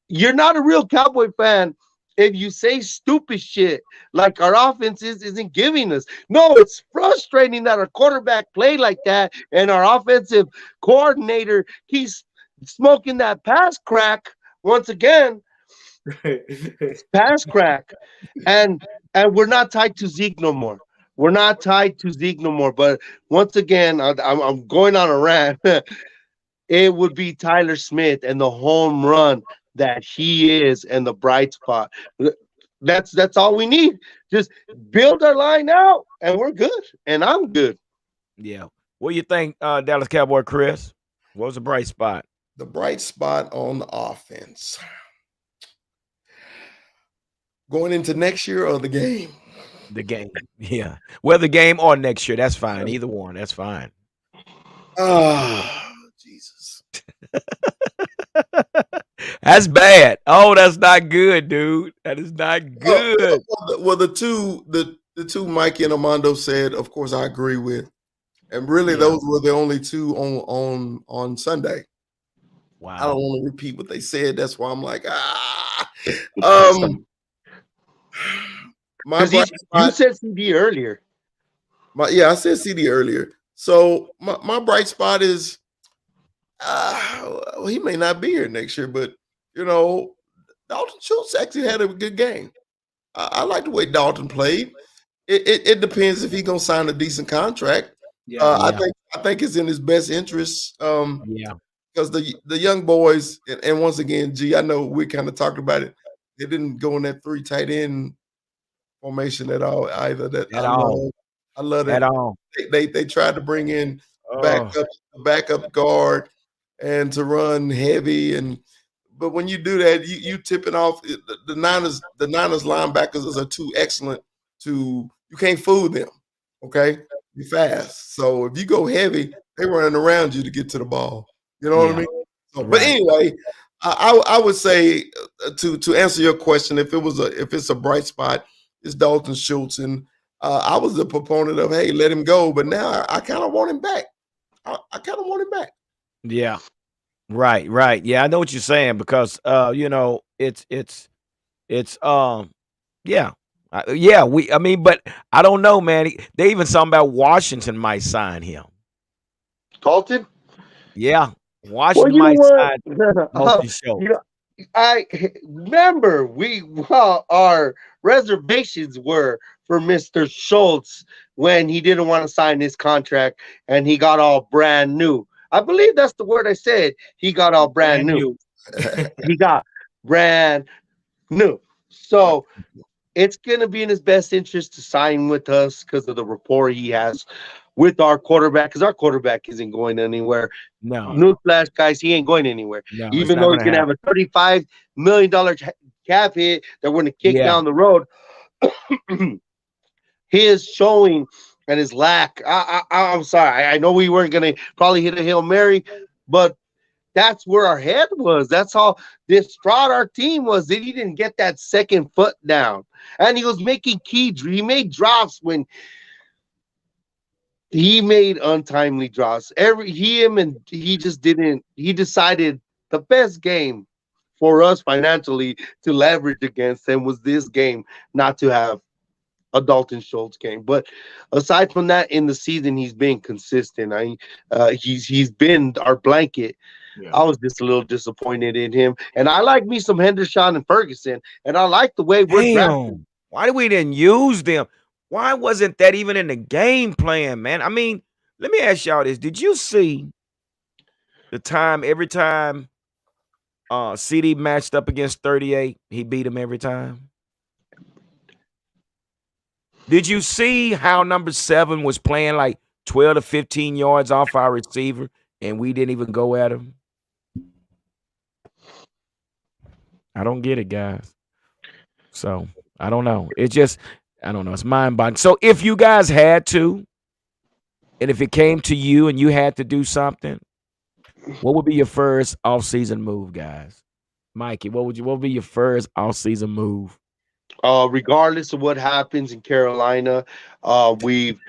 you're not a real Cowboy fan if you say stupid shit like our offense isn't giving us. No, it's frustrating that our quarterback played like that and our offensive coordinator, he's smoking that pass crack once again. Pass crack. And we're not tied to Zeke no more. We're not tied to Zeke no more. But once again, I'm going on a rant. It would be Tyler Smith and the home run that he is and the bright spot. That's all we need. Just build our line out, and we're good. And I'm good. Yeah. What do you think, Dallas Cowboy Chris? What was the bright spot? The bright spot on the offense. Going into next year or the game? The game. Yeah. Well, the game or next year. That's fine. Either one. That's fine. Oh, Jesus. That's bad. Oh, that's not good, dude. That is not good. Well, the two Mikey and Armando said, of course, I agree with. And really, those were the only two on Sunday. Wow. I don't want to repeat what they said. That's why I'm like, You said CD earlier. I said CD earlier. So my bright spot is, he may not be here next year, but Dalton Schultz actually had a good game. I like the way Dalton played. It depends if he's gonna sign a decent contract. I think it's in his best interest. Because the young boys, and once again, I know we kind of talked about it. They didn't go in that 3 tight end formation at all either. I love it. They tried to bring in backup guard and to run heavy, but when you do that, you tipping off the Niners. The Niners linebackers are too excellent you can't fool them. Okay, you're fast. So if you go heavy, they're running around you to get to the ball. You know what I mean? So, but anyway, I would say to answer your question, if it's a bright spot, it's Dalton Schultz, and I was the proponent of, hey, let him go, but now I kind of want him back. I kind of want him back. Yeah, right. Yeah, I know what you're saying because but I don't know, man. They even talking about Washington might sign him. Dalton? Yeah, Washington might sign Dalton Schultz. I remember our reservations were for Mr. Schultz when he didn't want to sign his contract and he got all brand new. I believe that's the word I said. He got all brand new. He got brand new. So it's going to be in his best interest to sign with us because of the rapport he has with our quarterback, because our quarterback isn't going anywhere. No. Newsflash, guys, he ain't going anywhere. No, even though he's going to have a $35 million cap hit that we're going to kick down the road. He is showing and his lack. I'm sorry. I know we weren't gonna probably hit a Hail Mary, but that's where our head was. That's how distraught our team was that he didn't get that second foot down. And he was making he made drops when he made untimely drops. He just didn't. He decided the best game for us financially to leverage against him was this game, not to have a Dalton Schultz game. But aside from that, in the season, he's been consistent. He's been our blanket. Yeah. I was just a little disappointed in him, and I like me some Henderson and Ferguson, and I like the way we're drafting. Why we didn't use them? Why wasn't that even in the game plan, man? I mean, let me ask y'all this: did you see the time every time CD matched up against 38, he beat him every time? Did you see how number 7 was playing like 12 to 15 yards off our receiver, and we didn't even go at him? I don't get it, guys. So I don't know. It's just, I don't know. It's mind-boggling. So if you guys had to, and if it came to you and you had to do something, what would be your first off-season move, guys? Mikey, what would be your first off-season move? Regardless of what happens in Carolina, we've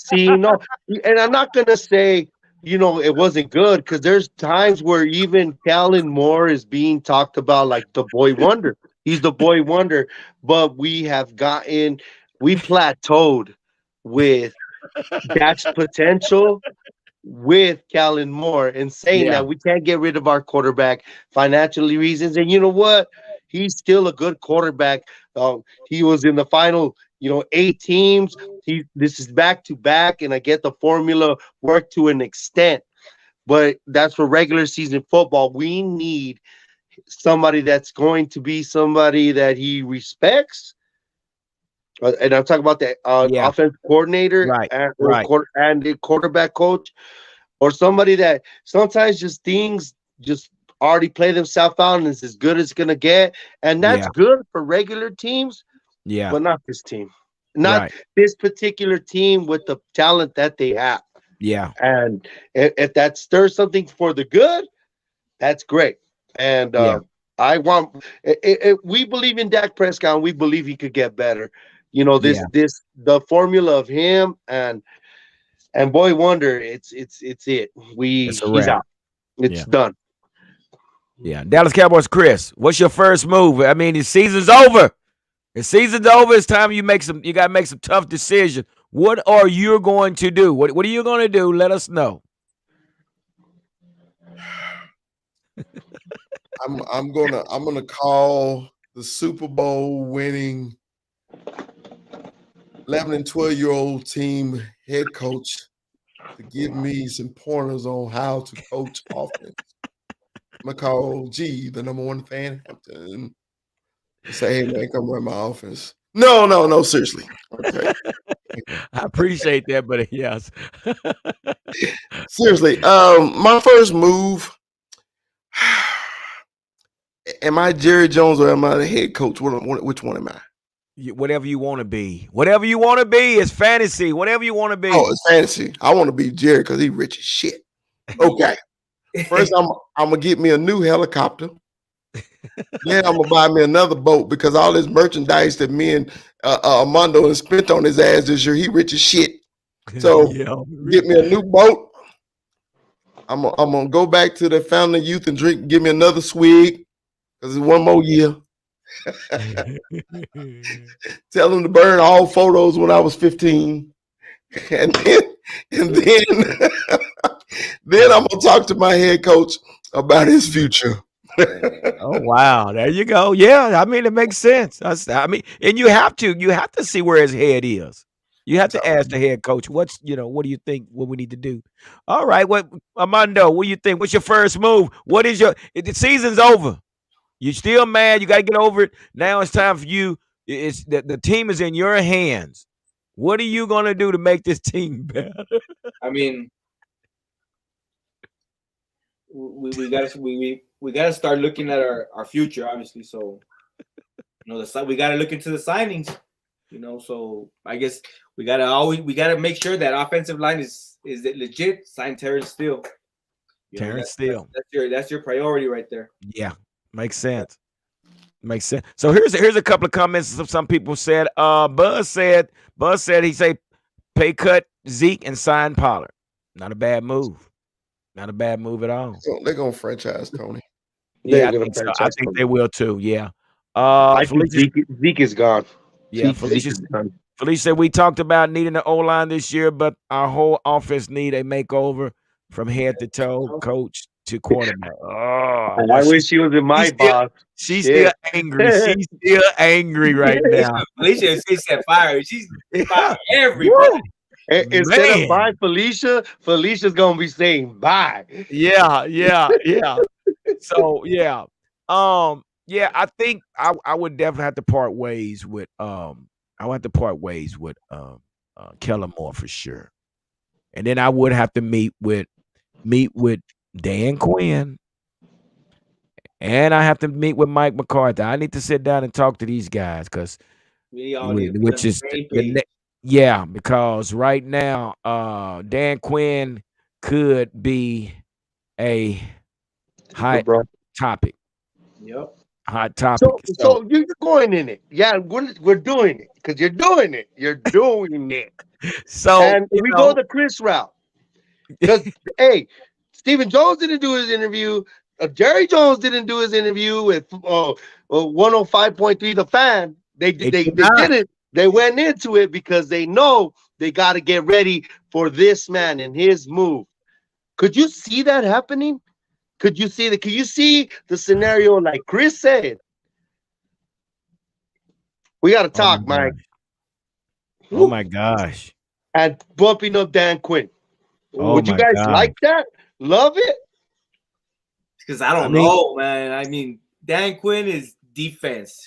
seen no, and I'm not gonna say it wasn't good because there's times where even Kellen Moore is being talked about like the boy wonder. He's the boy wonder, but we plateaued with Dak's potential with Kellen Moore and saying Yeah. that we can't get rid of our quarterback financially reasons. And you know what? He's still a good quarterback. He was in the final, 8 teams. This is back to back, and I get the formula worked to an extent, but that's for regular season football. We need somebody that's going to be somebody that he respects. And I'm talking about the Yeah. offensive coordinator Right. and, Right. and the quarterback coach, or somebody that sometimes just things just already play themselves out and it's as good as it's gonna get. And that's Yeah. good for regular teams, Yeah. but not this team. Not Right. this particular team with the talent that they have. Yeah. And if that stirs something for the good, that's great. And Yeah. we believe in Dak Prescott. And we believe he could get better. Yeah. The formula of him and boy wonder, it's it. It's a He's wrap. out. It's Yeah. done. Yeah. Dallas Cowboys, Chris, what's your first move? I mean, the season's over. The season's over. It's time you got to make some tough decisions. What are you going to do? What are you going to do? Let us know. I'm gonna call the Super Bowl winning 11 and 12-year-old team head coach to give me some pointers on how to coach offense. I'm gonna call G, the number 1 fan, Hampton, and say, "Hey man, come run my offense." No, seriously. Okay. I appreciate that, but yes. Seriously, my first move. Am I Jerry Jones or am I the head coach? Which one am I? Whatever you want to be. Whatever you want to be is fantasy. Whatever you want to be. Oh, it's fantasy. I want to be Jerry because he's rich as shit. Okay. First, I'm gonna get me a new helicopter. Then I'm gonna buy me another boat because all this merchandise that me and Armando and spent on his ass this year, he rich as shit. So get me a new boat. I'm gonna go back to the Fountain of Youth and give me another swig because it's one more year. Tell them to burn all photos when I was 15, and then then I'm gonna talk to my head coach about his future. Oh wow, there you go. Yeah, I mean it makes sense. I mean, and you have to see where his head is. You have to ask the head coach, what do you think what we need to do? All right, what Armando, what do you think? What's your first move? What is the season's over. You still mad, you gotta get over it. Now it's time for you. It's the team is in your hands. What are you gonna do to make this team better? I mean, we gotta start looking at our future, obviously. So we gotta look into the signings. So I guess we gotta make sure that offensive line is legit. Sign Terrence Steele. Terrence Steele. That's your priority right there. Yeah, makes sense. Makes sense. So here's a couple of comments some people said. Buzz said he say pay cut Zeke and sign Pollard. Not a bad move. Not a bad move at all. They're gonna franchise Tony. Yeah, I think so. I think they will too. Yeah. I think Zeke is gone. Yeah, Felicia said we talked about needing an O-line this year, but our whole offense need a makeover from head to toe, coach to quarterback. Oh, I wish she was in my box. She's still angry. She's still angry right now. Felicia, she said fire. She's fired everybody. Instead of bye, Felicia's gonna be saying bye. Yeah. So yeah. I think I would definitely have to part ways with Kellen Moore for sure. And then I would have to meet with Dan Quinn. And I have to meet with Mike McCarthy. I need to sit down and talk to these guys because because right now Dan Quinn could be a hot topic. Yep. Hot topic. So you're going in it. Yeah, we're doing it because you're doing it. You're doing it. So and we go the Chris route. Because hey, Stephen Jones didn't do his interview. Jerry Jones didn't do his interview with 105.3 The Fan. They didn't. They went into it because they know they got to get ready for this man and his move. Could you see that happening? Could you see that? Can you see the scenario like Chris said? We got to talk, Mike. Oh my gosh! And bumping up Dan Quinn. Would you guys like that? Love it? Because I don't know, man. I mean, Dan Quinn is defense.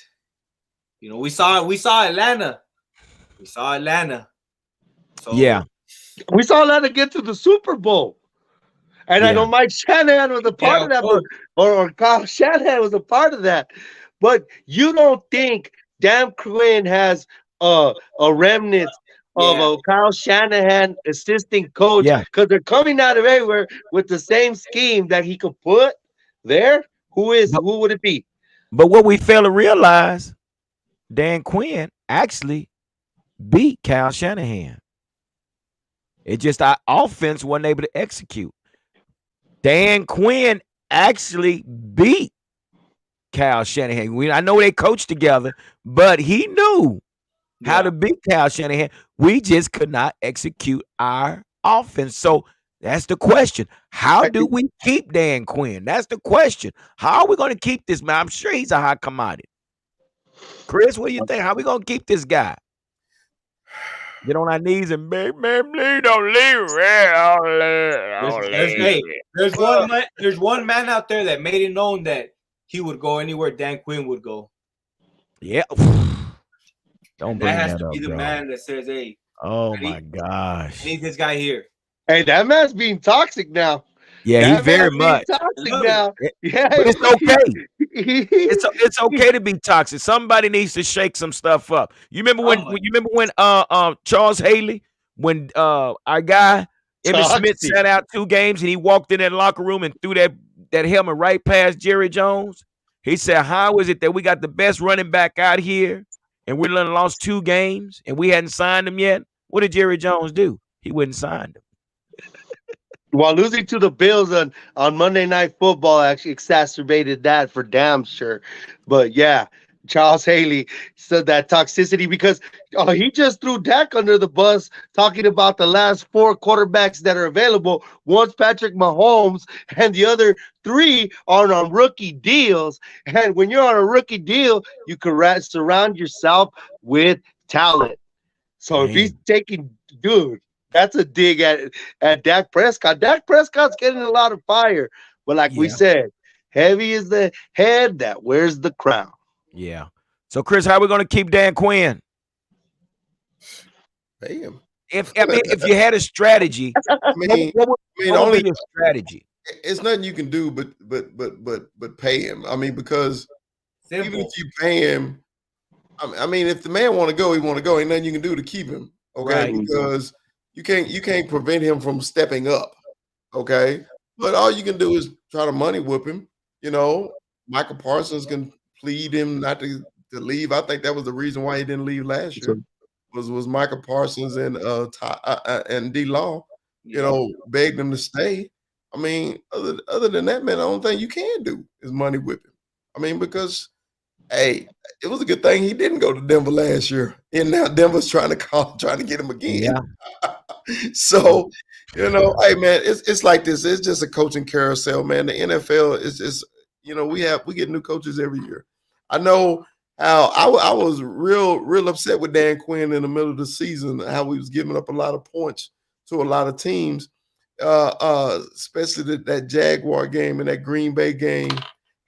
We saw Atlanta. So yeah, we saw Atlanta get to the Super Bowl. And I know Mike Shanahan was a part of that, or Kyle Shanahan was a part of that. But you don't think Dan Quinn has a remnant of a Kyle Shanahan assistant coach because they're coming out of everywhere with the same scheme that he could put there? Who would it be? But what we fail to realize, Dan Quinn actually beat Kyle Shanahan. It just our offense wasn't able to execute. Dan Quinn actually beat Kyle Shanahan. I know they coached together, but he knew how to beat Kyle Shanahan. We just could not execute our offense. So that's the question. How do we keep Dan Quinn? That's the question. How are we going to keep this man? I'm sure he's a hot commodity. Chris, what do you think? How are we going to keep this guy? Get on our knees and beg, man, please don't leave. There's one man out there that made it known that he would go anywhere Dan Quinn would go. Yeah. Don't bring that has to up, be the bro. Man that says, hey. Oh my gosh. I need this guy here. Hey, that man's being toxic now. Yeah, he's very much toxic now. Yeah, but it's okay. It's okay to be toxic. Somebody needs to shake some stuff up. You remember when Charles Haley, when our guy Emmitt Smith sat out 2 games and he walked in that locker room and threw that helmet right past Jerry Jones? He said, how is it that we got the best running back out here and we lost 2 games and we hadn't signed him yet? What did Jerry Jones do? He wouldn't sign him. While losing to the Bills on Monday Night Football actually exacerbated that for damn sure. But yeah, Charles Haley said that toxicity because he just threw Dak under the bus talking about the last 4 quarterbacks that are available. One's Patrick Mahomes and the other 3 are on rookie deals. And when you're on a rookie deal, you can surround yourself with talent. So if he's taking, dude, that's a dig at Dak Prescott. Dak Prescott's getting a lot of fire. But like we said, heavy is the head that wears the crown. Yeah. So, Chris, how are we going to keep Dan Quinn? Pay him. If you had a strategy, what would be your strategy? It's nothing you can do but pay him. I mean, because even if you pay him, I mean, if the man want to go, he want to go. Ain't nothing you can do to keep him. Okay, Right. because you can't prevent him from stepping up. Okay, but all you can do is try to money whip him. You know, Michael Parsons can plead him not to leave. I think that was the reason why he didn't leave last year. Was Michael Parsons and and D Law, begged him to stay. I mean, other than that, man, the only thing you can do is money whip him. I mean, because hey, it was a good thing he didn't go to Denver last year, and now Denver's trying to get him again. Yeah. So, hey man, it's like this. It's just a coaching carousel, man. The NFL is just, we get new coaches every year. I know how I was real upset with Dan Quinn in the middle of the season, how he was giving up a lot of points to a lot of teams, especially that Jaguar game and that Green Bay game.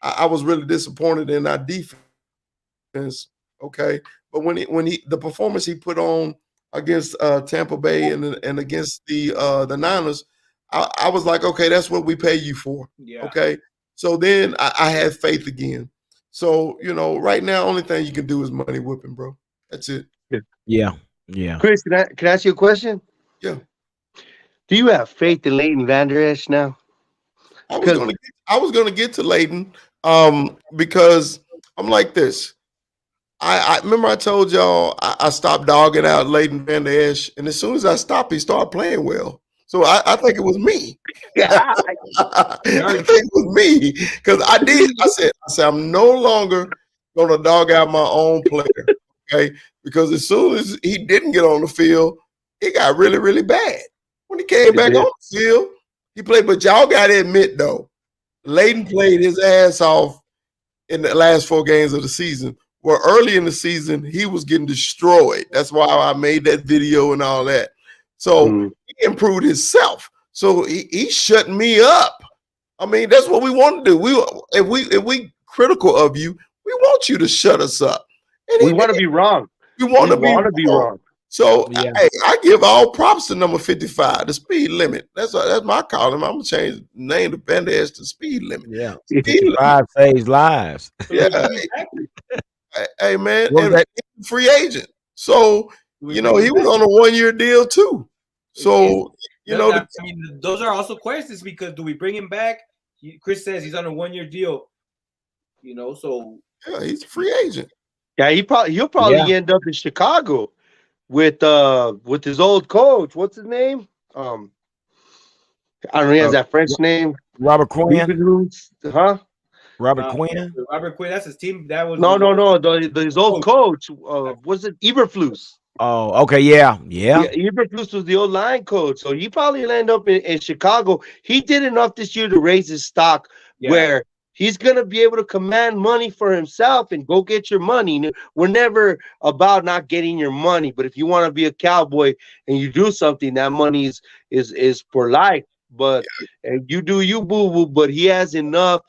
I was really disappointed in our defense. Okay, but when the performance he put on against Tampa Bay and against the Niners, I was like, okay, that's what we pay you for. Yeah. Okay, so then I had faith again. So right now, only thing you can do is money whipping, bro. That's it. Yeah. Yeah. Chris, can I ask you a question? Yeah. Do you have faith in Leighton Vander Esch now? I was gonna get to Leighton, because I'm like this. I remember I told y'all I stopped dogging out Leighton Vander Esch, and as soon as I stopped, he started playing well. So I think it was me. I think it was me because I said I'm no longer gonna dog out my own player. Okay, because as soon as he didn't get on the field, it got really, really bad. When he came back on the field, he played. But y'all got to admit though, Leighton played his ass off in the last 4 games of the season. Well, early in the season, he was getting destroyed. That's why I made that video and all that. So he improved himself. So he's shutting me up. I mean, that's what we want to do. If we critical of you, we want you to shut us up. And we want to be wrong. We want to be wrong. So hey, I give all props to number 55, the speed limit. That's my column. I'm gonna change the name to Vander Esch to speed limit. Yeah, 55 saves lives. Yeah. Hey man, and free agent. So he was on a 1-year deal too. So I mean, those are also questions because do we bring him back? Chris says he's on a 1-year deal. So yeah, he's a free agent. Yeah, he'll probably end up in Chicago with his old coach. What's his name? I don't know. He has that French name. Robert Quinn. Huh? Robert Quinn. Robert Quinn. That's his team. That was no. His old coach. Was it Eberflus? Oh, okay, yeah. Eberflus was the old line coach, so he probably will end up in Chicago. He did enough this year to raise his stock, where he's gonna be able to command money for himself and go get your money. We're never about not getting your money, but if you want to be a Cowboy and you do something, that money is for life. But and you do you, boo boo. But he has enough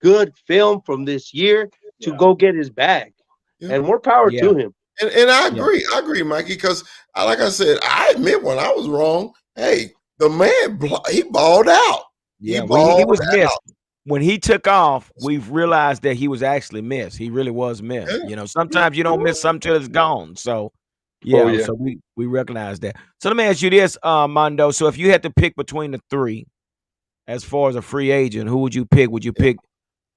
good film from this year to go get his bag, and more power to him. And I agree, Mikey, because like I said, I admit when I was wrong. Hey, the man, he balled out. Yeah, he was missed. When he took off, we've realized that he was actually missed. He really was missed. Sometimes you don't miss something till it's gone. So, so we recognize that. So let me ask you this, Mondo. So if you had to pick between the 3, as far as a free agent, who would you pick? Would you pick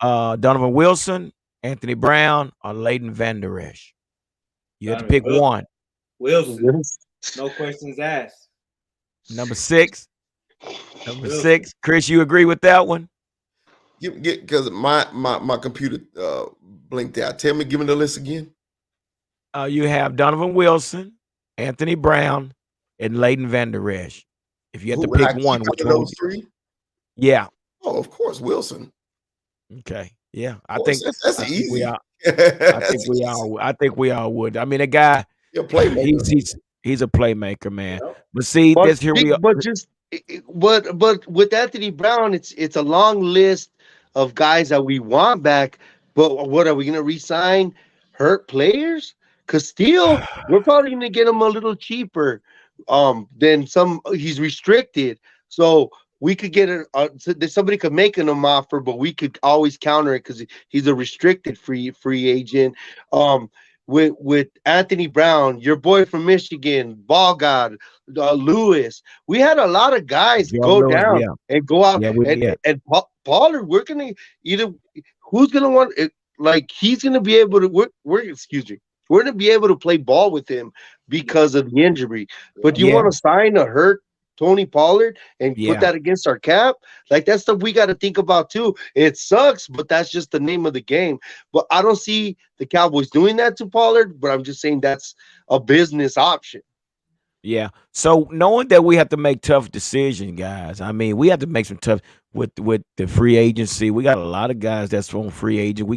Donovan Wilson, Anthony Brown, or Leighton Vander Esch? You have to pick one. Wilson. No questions asked. Number 6. Number 6. Chris, you agree with that one? Because my computer blinked out. Give me the list again. You have Donovan Wilson, Anthony Brown, and Leighton Vander Esch. If you had to pick one, which one? Those 3? Yeah. Oh, of course, Wilson. Okay. Yeah, I think that's easy. I think we all would. I mean, a guy. He's a playmaker. He's a playmaker, man. But see, here we are. But with Anthony Brown, it's a long list of guys that we want back. But what are we going to re-sign? Hurt players? Because still, we're probably going to get him a little cheaper than some. He's restricted, so we could get somebody could make him an offer, but we could always counter it because he's a restricted free agent. with Anthony Brown, your boy from Michigan, Ball God, Lewis. We had a lot of guys Jordan go Lewis, down yeah. and go out, Yeah, we did. and Pollard. We're gonna either who's gonna want it, like he's gonna be able to. We're excuse me. We're gonna be able to play ball with him because of the injury. But you Yeah, want to sign a hurt Tony Pollard and put yeah. that against our cap? Like that's stuff we got to think about too. It sucks, but that's just the name of the game. But I don't see the Cowboys doing that to Pollard. But I'm just saying that's a business option. Yeah. So knowing that we have to make tough decisions, guys. I mean, we have to make some tough with the free agency. We got a lot of guys that's on free agent.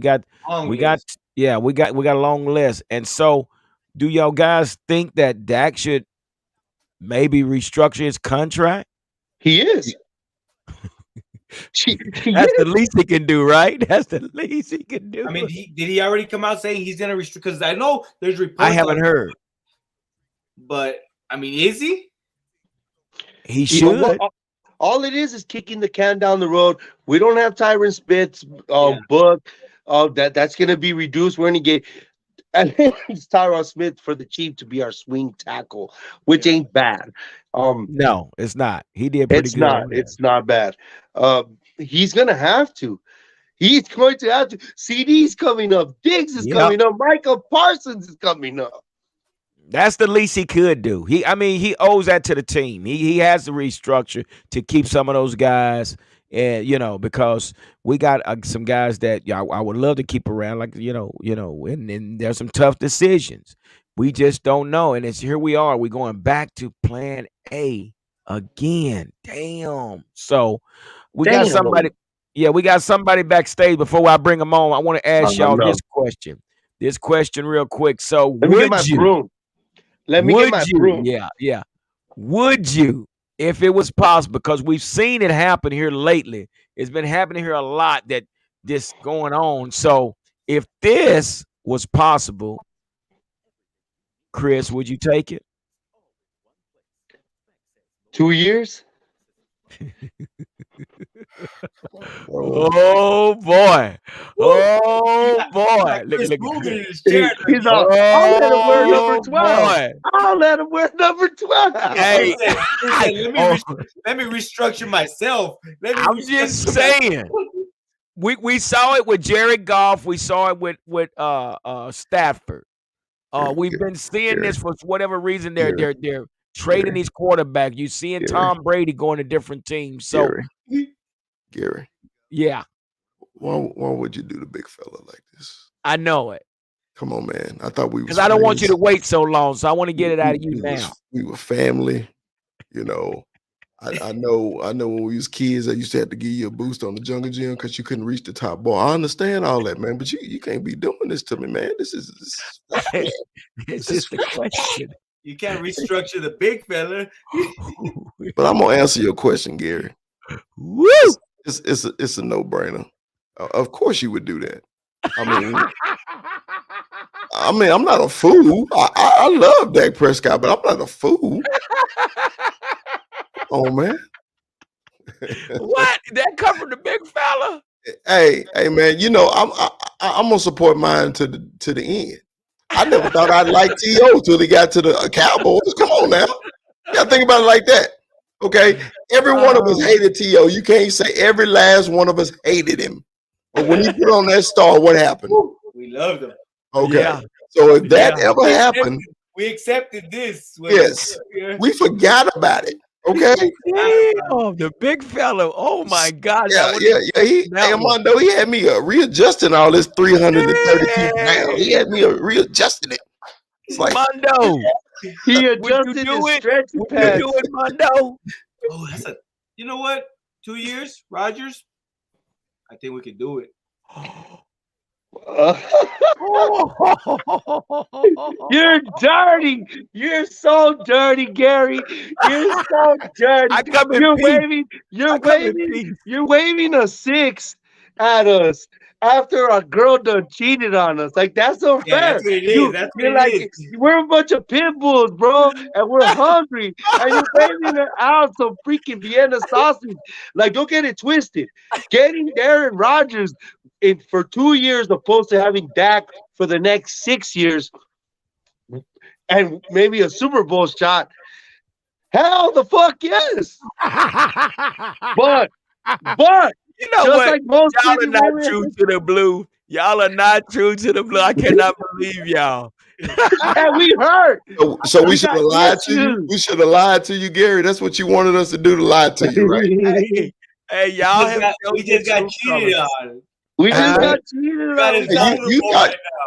Long We got list. yeah, we got a long list. And so do y'all guys think that Dak should maybe restructure his contract? He is. He That's the is. least he can do, right? That's the least he can do. I mean, did he already come out saying he's gonna restrict? Because I know there's reports. I haven't heard. But I mean, is he? He should. All it is kicking the can down the road. We don't have Tyron Spitz Yeah. book. That's going to be reduced. We're going to get and it's Tyron Smith for the Chief to be our swing tackle, which ain't bad. No, it's not. He did pretty It's good. not. It's not bad. He's going to have to. He's going to have to. CD's coming up. Diggs is coming up. Michael Parsons is coming up. That's the least he could do. He owes that to the team. He has to restructure to keep some of those guys, and because we got some guys that I would love to keep around, like and there's some tough decisions. We just don't know, and here we are. We're going back to Plan A again. Damn. So we got somebody. Yeah, we got somebody backstage. Before I bring them on, I want to ask y'all this question. This question real quick. So Let me get my broom. Let me get my broom. Yeah. Would you, if it was possible, because we've seen it happen here lately, it's been happening here a lot that this going on. So if this was possible, Chris, would you take it? 2 years? Oh boy! Oh boy! Look. He's all, I'll let him wear number 12. Boy. I'll let him wear number 12. Hey, let me restructure myself. I'm just saying. We saw it with Jared Goff. We saw it with Stafford. We've been seeing this for whatever reason. They're trading these quarterbacks. You seeing Tom Brady going to different teams. So, Gary. Yeah. Why would you do the big fella like this? I know it. Come on, man. I thought we were. Because I don't want you to wait so long, so I want to get it out of you now. We were family, I know when we was kids, I used to have to give you a boost on the jungle gym because you couldn't reach the top ball. I understand all that, man, but you can't be doing this to me, man. This is it's just a question. You can't restructure the big fella. But I'm gonna answer your question, Gary. Woo! It's a no-brainer. Of course you would do that. I mean, I'm not a fool. I love Dak Prescott, but I'm not a fool. Oh man. What? That come from the big fella? Hey, man, I'm gonna support mine to the end. I never thought I'd like T.O. till he got to the Cowboys. Come on now. You gotta think about it like that. Okay. Every one of us hated T.O. You can't say every last one of us hated him. But when he put on that star, what happened? We loved him. Okay. Yeah. So if that ever happened, we accepted this. Yes. We forgot about it. Okay. Damn, the big fella. Oh my God. Yeah. Hey, Armando, he had me readjusting all this 332 pounds. He had me readjusting it. It's like Mondo. He adjusted his stretching pads. You do it, Mondo. Oh, you know what? 2 years, Rodgers. I think we could do it. You're dirty. You're so dirty, Gary. You're so dirty. You're waving a 6 at us after our girl done cheated on us. Like that's unfair. Yeah, that's what it is. You're like, we're a bunch of pit bulls, bro, and we're hungry, and you're waving her out some freaking Vienna sausage. Like, don't get it twisted. Getting Aaron Rodgers for 2 years opposed to having Dak for the next 6 years and maybe a Super Bowl shot, hell the fuck yes. But you know just what? like most Y'all are not women, true to the blue. Y'all are not true to the blue. I cannot believe y'all. and we hurt. So we should got have lied to you. issues. We should have lied to you, Gary. That's what you wanted us to do, to lie to you, right? Hey, y'all have we just got cheated on. We just got Hey, cheated Got on. his Hey,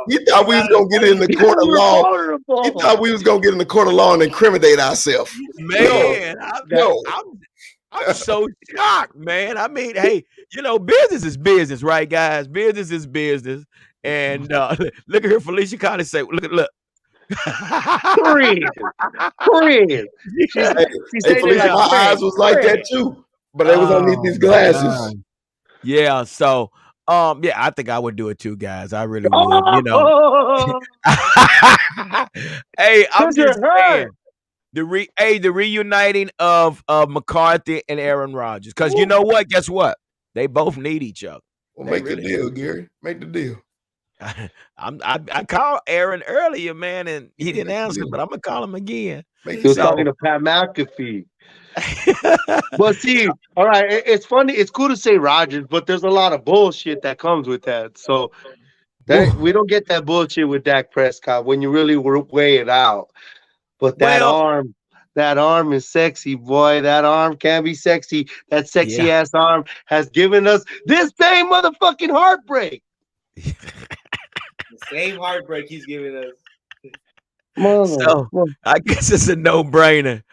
you thought we was gonna get in the court of We're law. vulnerable. You thought we was gonna get in the court of law and incriminate ourselves. Man, No. I'm so shocked, man. I mean, hey, business is business, right, guys? Business is business. And look at her, Felicia Connie say, look. Friend. She Hey, said Felicia, my eyes was like that too, but they was underneath these glasses. Yeah, so I think I would do it too, guys. I really would, Hey, I'm just saying. The reuniting of McCarthy and Aaron Rodgers. Because you know what? Guess what? They both need each other. Well, make the deal, Gary. Make the deal. I called Aaron earlier, man, and he didn't answer, but I'm gonna call him again. He was talking to Pat McAfee. But see, all right, it's funny. It's cool to say Rodgers, but there's a lot of bullshit that comes with that. So we don't get that bullshit with Dak Prescott when you really weigh it out. But that arm is sexy, boy. That arm can be sexy. That sexy ass arm has given us this same motherfucking heartbreak. The same heartbreak he's giving us. So I guess it's a no-brainer.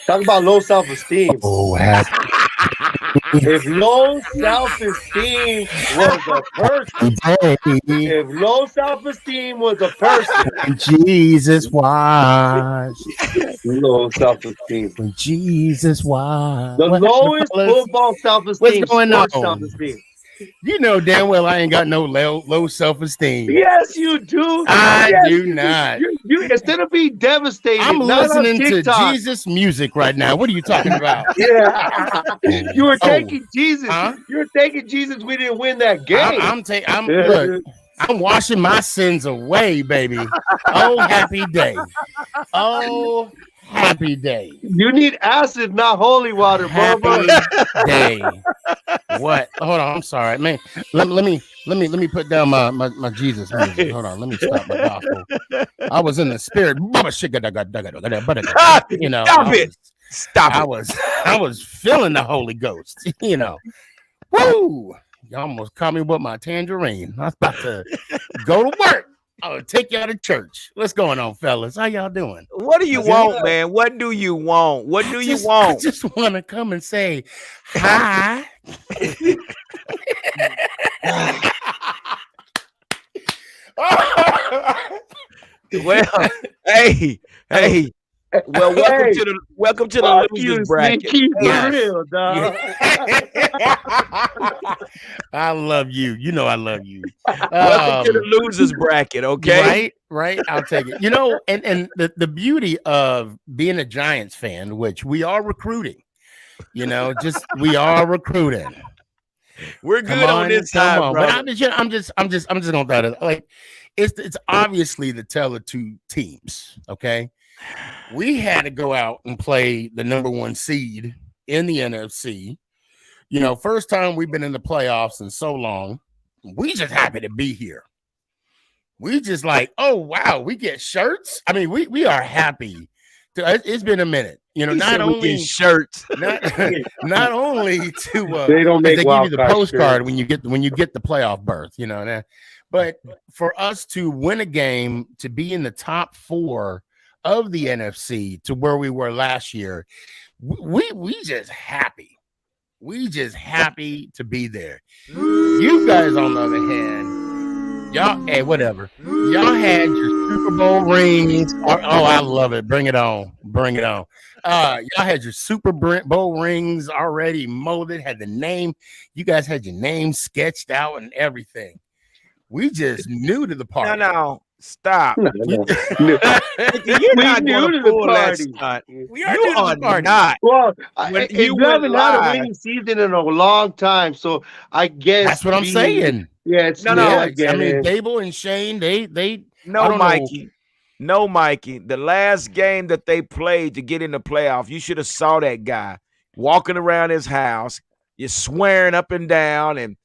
Talk about low self-esteem. Oh, happy. If low self-esteem was a person, When Jesus washed. Low self-esteem. When Jesus washed. The lowest football self-esteem. What's going on? Self-esteem. You know damn well I ain't got no low self-esteem. Yes, you do. I do not. You instead of being devastated, I'm listening to Jesus music right now. What are you talking about? Yeah, you were taking Jesus. Huh? You were taking Jesus. We didn't win that game. Look, I'm washing my sins away, baby. Oh, happy day. Oh, happy day. You need acid, not holy water, happy day. What? Hold on. I'm sorry, man. Let me put down my Jesus music. Hold on. Let me stop my gospel. I was in the spirit. You know. Stop it. I was feeling the Holy Ghost. You know. Woo! You almost caught me with my tangerine. I was about to go to work. I'll take y'all to church. What's going on, fellas? How y'all doing? What do you want, man? What do you want? What do you want? I just want to come and say hi. Well, hey. Well, welcome to the losers bracket. Real, dog. I love you. You know I love you. Welcome to the losers bracket, okay? Right. I'll take it. You know, and the beauty of being a Giants fan, which we are recruiting. You know, we are recruiting. We're good on this side, bro. But I'm just gonna throw it like it's obviously the tale of two teams. Okay. We had to go out and play the number 1 seed in the NFC. You know, first time we've been in the playoffs in so long. We just happy to be here. We just like, oh wow, we get shirts. I mean, we are happy. It's been a minute. You know, not only shirts, not only to they don't make they give you the postcard shirts. when you get the playoff berth. You know, but for us to win a game, to be in the top 4 of the NFC to where we were last year, we just happy. We just happy to be there. You guys, on the other hand, y'all, hey, whatever. Y'all had your Super Bowl rings. Oh, I love it. Bring it on. Bring it on. Y'all had your Super Bowl rings already molded, had the name. You guys had your name sketched out and everything. We just new to the party. No. Stop. No. You're We not new going to to the pull that party. stunt. We are You new to are the party. not. Well, When if you you went haven't had a live, winning season in a long time, so I guess That's what I'm saying. Yeah, it's No, new. no. I Yeah, get I mean, it. Gable and Shane, they I no, don't know. Mikey. No, Mikey. The last game that they played to get in the playoff, you should have saw that guy walking around his house, just swearing up and down, and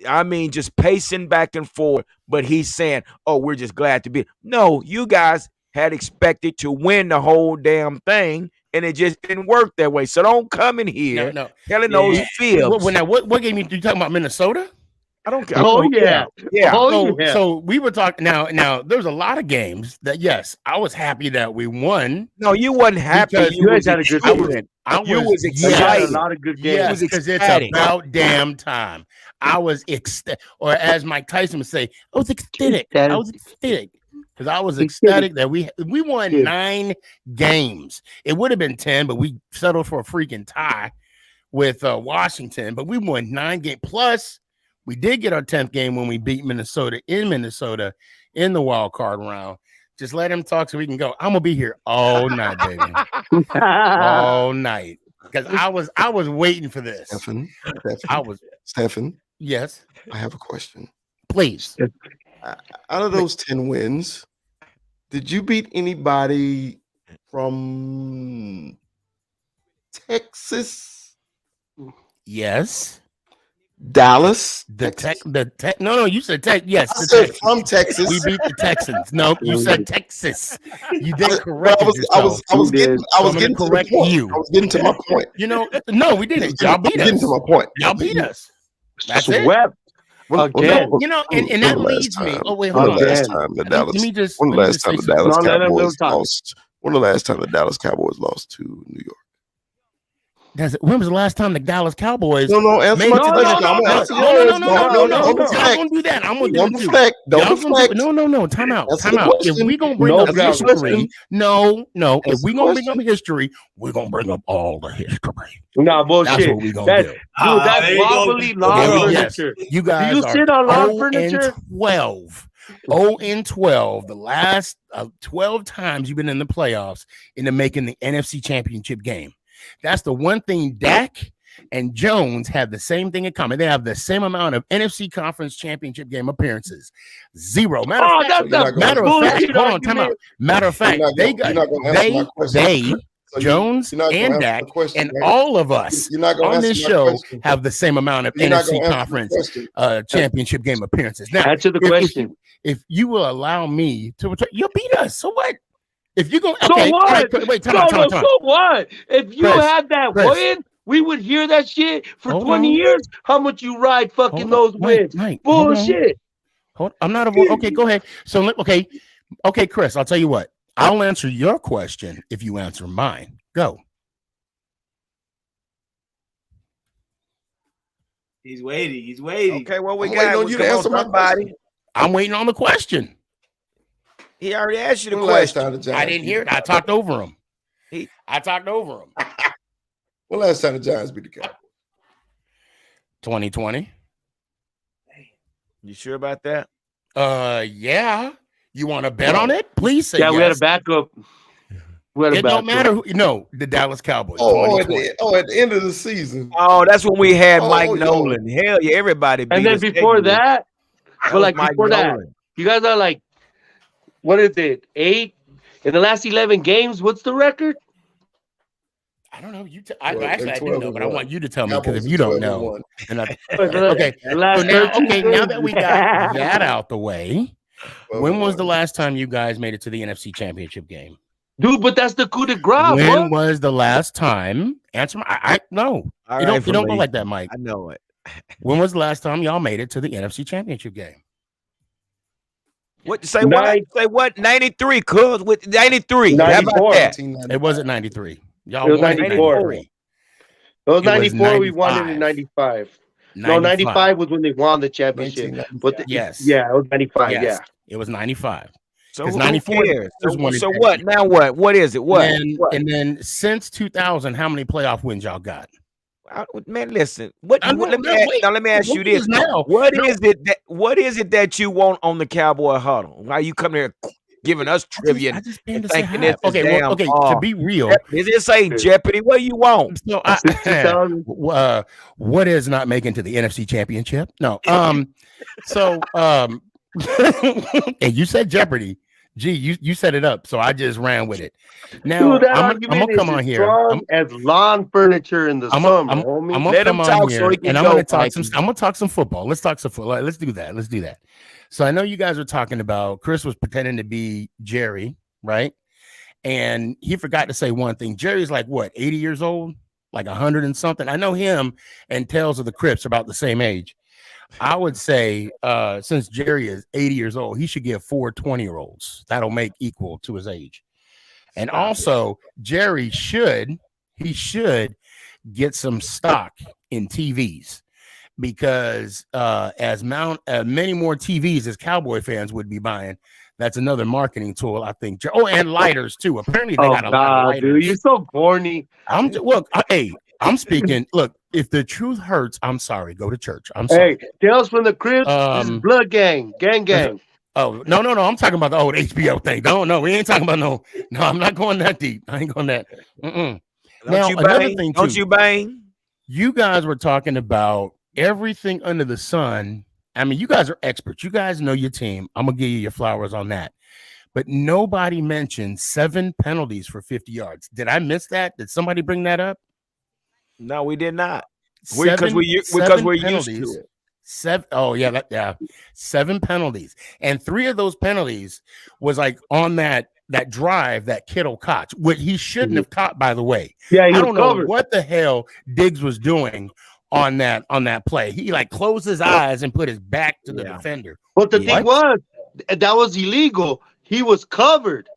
I mean just pacing back and forth. But he's saying, "Oh, we're just glad to be." No, you guys had expected to win the whole damn thing, and it just didn't work that way. So don't come in here No. telling those fibs. What game you talking about? Minnesota? I don't care. Oh yeah. Yeah. Oh yeah. So we were talking now. There's a lot of games that yes, I was happy that we won. No, you wasn't happy. Because you guys had a good exuberant. You was You had a excited. lot of good games. Yes, because it's ecstatic. about damn time. I was or as Mike Tyson would say, I was ecstatic. I was ecstatic because I was ecstatic that we won 9 games. It would have been 10, but we settled for a freaking tie with Washington. But we won 9 games. Plus, we did get our 10th game when we beat Minnesota in the wild card round. Just let him talk so we can go. I'm gonna be here all night, baby. All night. Because I was waiting for this. Stephen, Yes. I have a question. Please. Out of those 10 wins, did you beat anybody from Texas? Yes. Dallas? No, you said Texas. Yes, I said from Texas. We beat the Texans. No, you said Texas. You did correct I was getting to correct the point. you. I was getting to my point. No, we didn't. Y'all beat us. Getting to my point. Y'all beat us. That's it. Swept. Again. And that leads me. Oh wait, hold on. When the last time the Dallas Cowboys lost to New York? When was the last time the Dallas Cowboys? No, answer my question. No. Don't do that. I'm gonna do it too. Don't deflect. No. Time out. If we gonna bring up history, no. If we gonna bring up history, we're gonna bring up all the history. Nah, bullshit. That's what we gonna do. That's wobbly lawn furniture. You guys do you sit on lawn furniture? 12. 0-12. The last 12 times you've been in the playoffs into making the NFC Championship game. That's the one thing Dak and Jones have the same thing in common. They have the same amount of NFC Conference Championship game appearances. 0. Matter of fact, Jones and Dak and all of us on this show have the same amount of NFC Conference Championship game appearances. Now, answer the question. If you will allow me to, you'll beat us. So what? If you go, okay, so what? Right, wait, time out. So what? If you had that win, we would hear that shit for 20 years. How much you ride fucking those wins? Bullshit. Hold on. I'm not okay. Go ahead. So okay, Chris. I'll tell you what. I'll answer your question if you answer mine. Go. He's waiting. Okay, well we got on you to answer my question. I'm waiting on the question. He already asked you the question. I didn't hear it. I talked over him. When last time the Giants beat the Cowboys? 2020. You sure about that? Yeah. You want to bet on it? Please say yes. We had a backup. It don't matter who. No, the Dallas Cowboys. At the end of the season. Oh, that's when we had Mike Nolan. Hell yeah, everybody beat us. And then before that, before that, you guys are like, what is it? 8 in the last 11 games? What's the record? I don't know. I do know, but I want you to tell me because if you don't know, okay. Now that we got that out the way, when was the last time you guys made it to the NFC Championship game? Dude, but that's the coup de grace. When was the last time? Answer my. I know. You don't go like that, Mike. I know it. When was the last time y'all made it to the NFC Championship game? What you say? What? Say what? 93, cuz with 93. How about that? It wasn't 93. Y'all it was 94. It was 94. We won it in 95. 95. No, 95 was when they won the championship. Yes. Yeah, it was 95. Yes. Yeah. It was 95. So 94. So what? Now what? What is it? What? And then since 2000, how many playoff wins y'all got? Man, listen. Let me ask you this. Now. What is it that you want on the Cowboy Huddle? Why you come here giving us trivia I just and to say thinking hi. this is damn Okay. To be real, is it say Jeopardy? What do you want? So what is not making to the NFC Championship? No. And you said Jeopardy. Gee, you set it up, so I just ran with it. Now Dude, I'm gonna come on here. As lawn furniture in the summer, homie. I'm gonna come on here, and I'm gonna talk some football. Let's talk some football. Let's do that. So I know you guys are talking about Chris was pretending to be Jerry, right? And he forgot to say one thing. Jerry's like what, 80 years old, like 100 and something. I know him and Tales of the Crips are about the same age. I would say since Jerry is 80 years old, he should give 4 20-year-olds. That'll make equal to his age. And also, Jerry should get some stock in TVs, because as many more TVs as Cowboy fans would be buying, that's another marketing tool, I think. Oh, and lighters too. Apparently, they got a lot of lighters. Dude, you're so corny. I'm speaking. Look, if the truth hurts, I'm sorry. Go to church. I'm sorry. Hey, Tales from the Crypt. This is Blood Gang. Gang. Oh, no. I'm talking about the old HBO thing. No, we ain't talking about no. I'm not going that deep. I ain't going that. Now, another thing, too. Don't you bang? You guys were talking about everything under the sun. I mean, you guys are experts. You guys know your team. I'm going to give you your flowers on that. But nobody mentioned 7 penalties for 50 yards. Did I miss that? Did somebody bring that up? No, we did not. Because we're used to it. 7 penalties. And 3 of those penalties was like on that drive that Kittle caught, what he shouldn't have caught, by the way. Yeah, I don't know what the hell Diggs was doing on that play. He like closed his eyes and put his back to the defender. But the thing was, that was illegal. He was covered.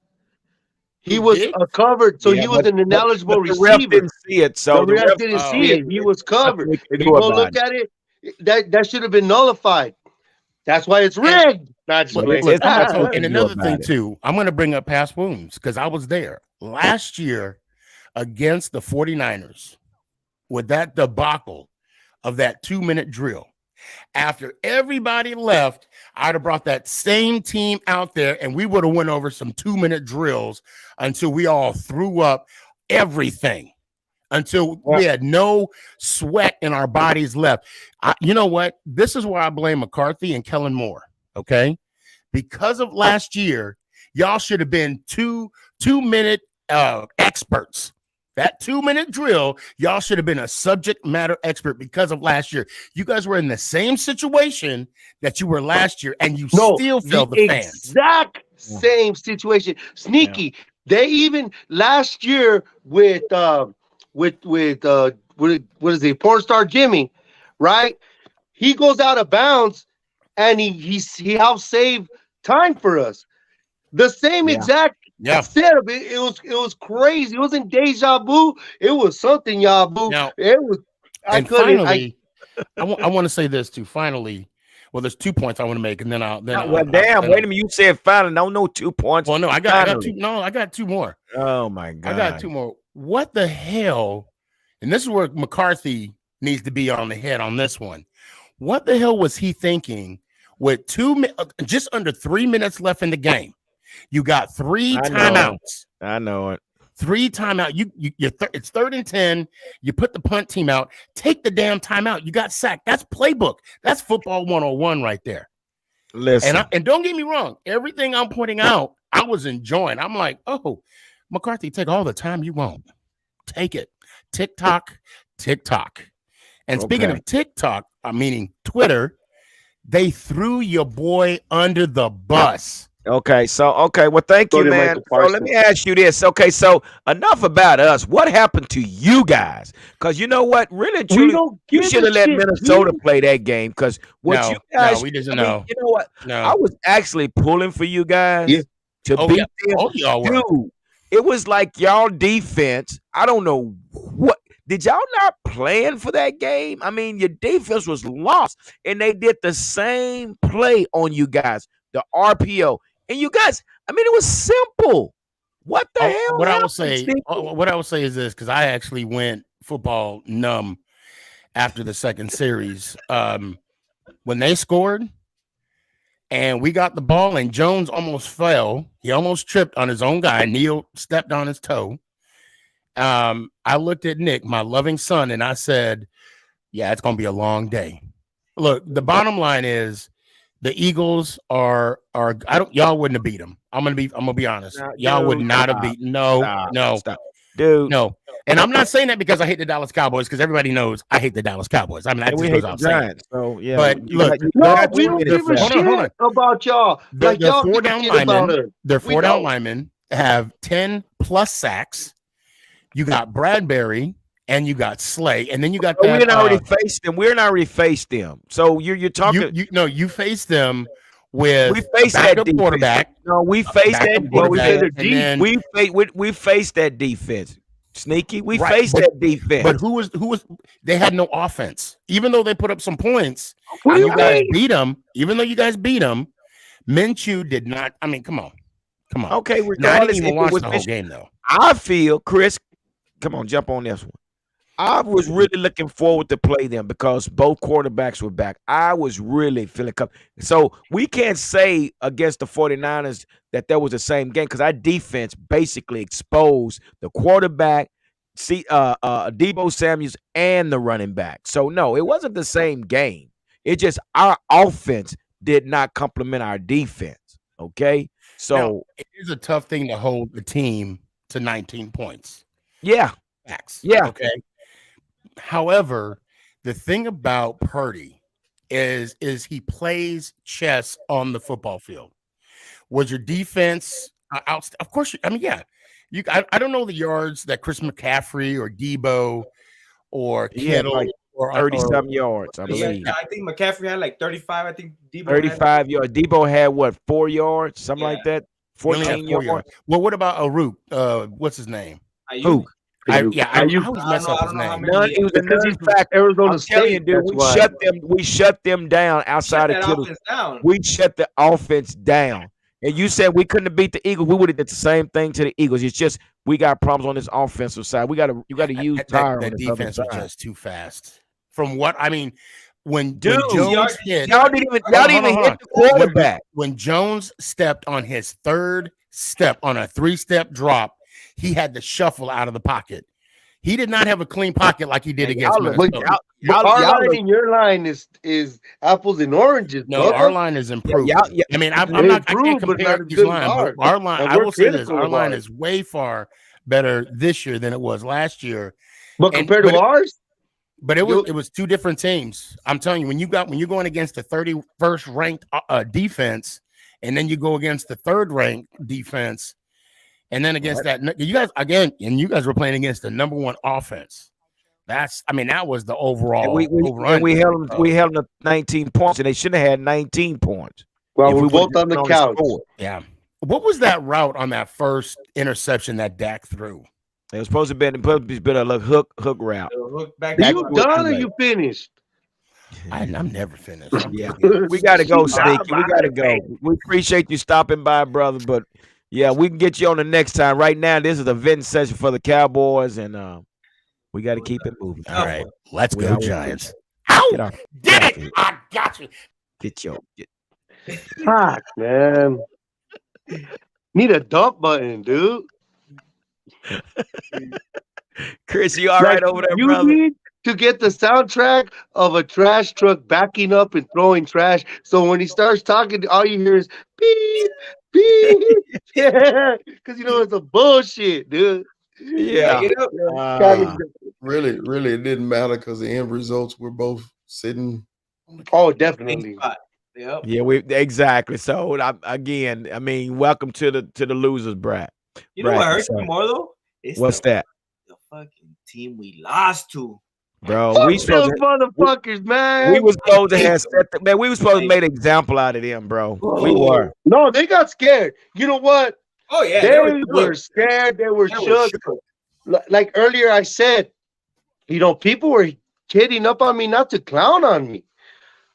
He was covered, so he was an ineligible receiver. The ref didn't see it, so the ref didn't see it. He was covered. If you go look at it, that should have been nullified. That's why it's rigged. And another thing too, I'm going to bring up past wounds because I was there last year against the 49ers with that debacle of that 2-minute drill. After everybody left, I'd have brought that same team out there and we would have went over some 2-minute drills until we all threw up everything, until we had no sweat in our bodies left. You know what? This is where I blame McCarthy and Kellen Moore, okay? Because of last year, y'all should have been two-minute experts. That 2-minute drill, y'all should have been a subject matter expert because of last year. You guys were in the same situation that you were last year, and you still failed the fans. Exact same situation. Sneaky. Yeah. They even last year with what is it? Porn star Jimmy, right? He goes out of bounds, and he helps save time for us. The same exact. Yeah, it was crazy. It wasn't deja vu. It was something, Yabu. Now, it was. I want to say this too. Finally, well, there's 2 points I want to make, and then wait a minute. You said finally. No 2 points. Well, no, I got 2. No, I got 2 more. Oh my god, I got 2 more. What the hell? And this is where McCarthy needs to be on the head on this one. What the hell was he thinking with just under 3 minutes left in the game? You got 3 timeouts. I know it. 3 timeout. It's 3rd and 10. You put the punt team out. Take the damn timeout. You got sacked. That's playbook. That's football 101 right there. Listen, and don't get me wrong. Everything I'm pointing out, I was enjoying. I'm like, oh, McCarthy, take all the time you want. Take it. TikTok. And speaking of TikTok, meaning Twitter, they threw your boy under the bus. Well, thank you, man. So let me ask you this. Okay, so enough about us. What happened to you guys? Because you know what, really, truly, you should have let Minnesota play that game. Because you guys, we didn't know. You know what? No. I was actually pulling for you guys to beat them. Oh, y'all were. Dude, it was like y'all defense. I don't know what. Did y'all not plan for that game? I mean, your defense was lost, and they did the same play on you guys, the RPO. And you guys, I mean, it was simple. What the hell? What I will say is this, because I actually went football numb after the second series. When they scored and we got the ball and Jones almost fell. He almost tripped on his own guy. Neil stepped on his toe. I looked at Nick, my loving son, and I said, yeah, it's going to be a long day. Look, the bottom line is the Eagles y'all wouldn't have beat them. I'm going to be honest. Y'all would not have beaten. No. Dude. No. And I'm not saying that because I hate the Dallas Cowboys, because everybody knows I hate the Dallas Cowboys. I mean, that just goes out saying. So yeah, but look, we don't give a shit about y'all. Like y'all four give a down shit linemen. about us. Their four down linemen have 10 plus sacks. You got Bradbury and you got Slay, and then you got that. We already faced them. We're already faced them. So you're talking. You faced them with we faced that quarterback. No, we faced that. We faced that defense. Sneaky. We faced that defense. But who was? They had no offense, even though they put up some points. What you guys beat them. Even though you guys beat them, Minshew did not. I mean, come on. Okay, I didn't even watch the whole game though. I feel, Chris, come on, jump on this one. I was really looking forward to play them because both quarterbacks were back. I was really feeling so we can't say against the 49ers that was the same game because our defense basically exposed the quarterback, Deebo Samuels, and the running back. So no, it wasn't the same game. It just our offense did not complement our defense. Okay, so now, it is a tough thing to hold the team to 19 points. Yeah, facts. Yeah, okay. However, the thing about Purdy is he plays chess on the football field. Was your defense out? Of course, yeah. I don't know the yards that Chris McCaffrey or Debo or Kittle like or 30-some yards, I believe. Yeah, I think McCaffrey had like 35. I think Debo 35 yards. Debo had what, 4 yards, something like that. 14 yards. Well, what about Ayuk? What's his name? Who? I always mess up his name. Because he's back Arizona State. Dude, we shut them down outside of Kittle. We shut the offense down. And you said we couldn't have beat the Eagles. We would have did the same thing to the Eagles. It's just we got problems on this offensive side. You got to use tire on the this defense was just too fast. From what I mean, when Jones hit, y'all didn't even hit the quarterback. When Jones stepped on his third step on a 3-step drop, he had to shuffle out of the pocket. He did not have a clean pocket like he did against Minnesota. Our line and your line is apples and oranges. No, brother. our line is improved. I mean, I can't compare these lines. Our line, I will say this: our line is way far better this year than it was last year. But compared to ours, but it was two different teams. I'm telling you, when you're going against the 31st ranked defense, and then you go against the 3rd ranked defense. And then against that, you guys were playing against the number 1 offense. That was the overall. And we held them to 19 points, and they shouldn't have had 19 points. Well, we're both on the couch. Yeah. What was that route on that first interception that Dak threw? It was supposed to be a hook route. You done or you finished? I'm never finished. Yeah, we got to go, Sneaky. We got to go. We appreciate you stopping by, brother, but. Yeah, we can get you on the next time. Right now, this is a venting session for the Cowboys, and we got to keep it moving. All right, let's go, Giants. Ow! Did it! I got you. Fuck, man. Need a dump button, dude. Chris, you all right over there, brother? You need to get the soundtrack of a trash truck backing up and throwing trash. So when he starts talking, all you hear is beep. Yeah, because it's a bullshit, dude. Yeah. Really, it didn't matter because the end results were both sitting. Oh, definitely. Yep. Yeah, exactly. So again, welcome to the losers, Brad. You know what hurts me more though? What's that? The fucking team we lost to. Bro, we those motherfuckers, man. We was supposed to have we was supposed to make an example out of them, bro. We were. No, they got scared. You know what? Oh yeah, they were scared. They were shook. Like earlier, I said, people were hitting up on me not to clown on me,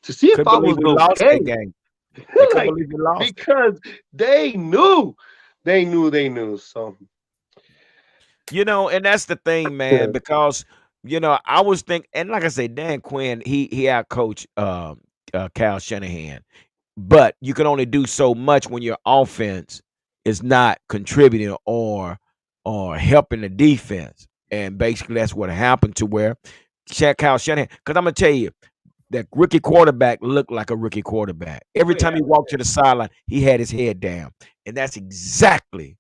to see if I was lost that game. Because they knew. So, and that's the thing, man, because. I was thinking, and like I said, Dan Quinn, he out coach Kyle Shanahan, but you can only do so much when your offense is not contributing or helping the defense, and basically that's what happened to where Kyle Shanahan. Because I'm gonna tell you, that rookie quarterback looked like a rookie quarterback. Every time he walked to the sideline, he had his head down, and that's exactly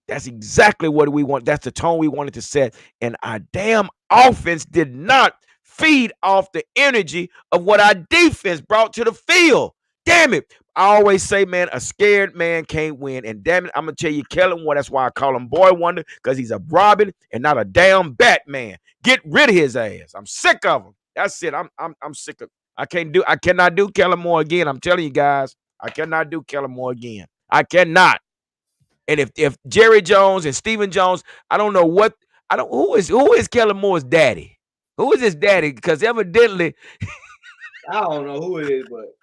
what we want. That's the tone we wanted to set. And our damn offense did not feed off the energy of what our defense brought to the field. Damn it. I always say, man, a scared man can't win. And damn it, I'm going to tell you, Kellen Moore, that's why I call him Boy Wonder, because he's a Robin and not a damn Batman. Get rid of his ass. I'm sick of him. That's it. I'm sick of I cannot do Kellen Moore again. I'm telling you guys, I cannot do Kellen Moore again. I cannot. And if Jerry Jones and Stephen Jones, I don't know who is Kellen Moore's daddy? Who is his daddy? Because evidently, I don't know who it is, but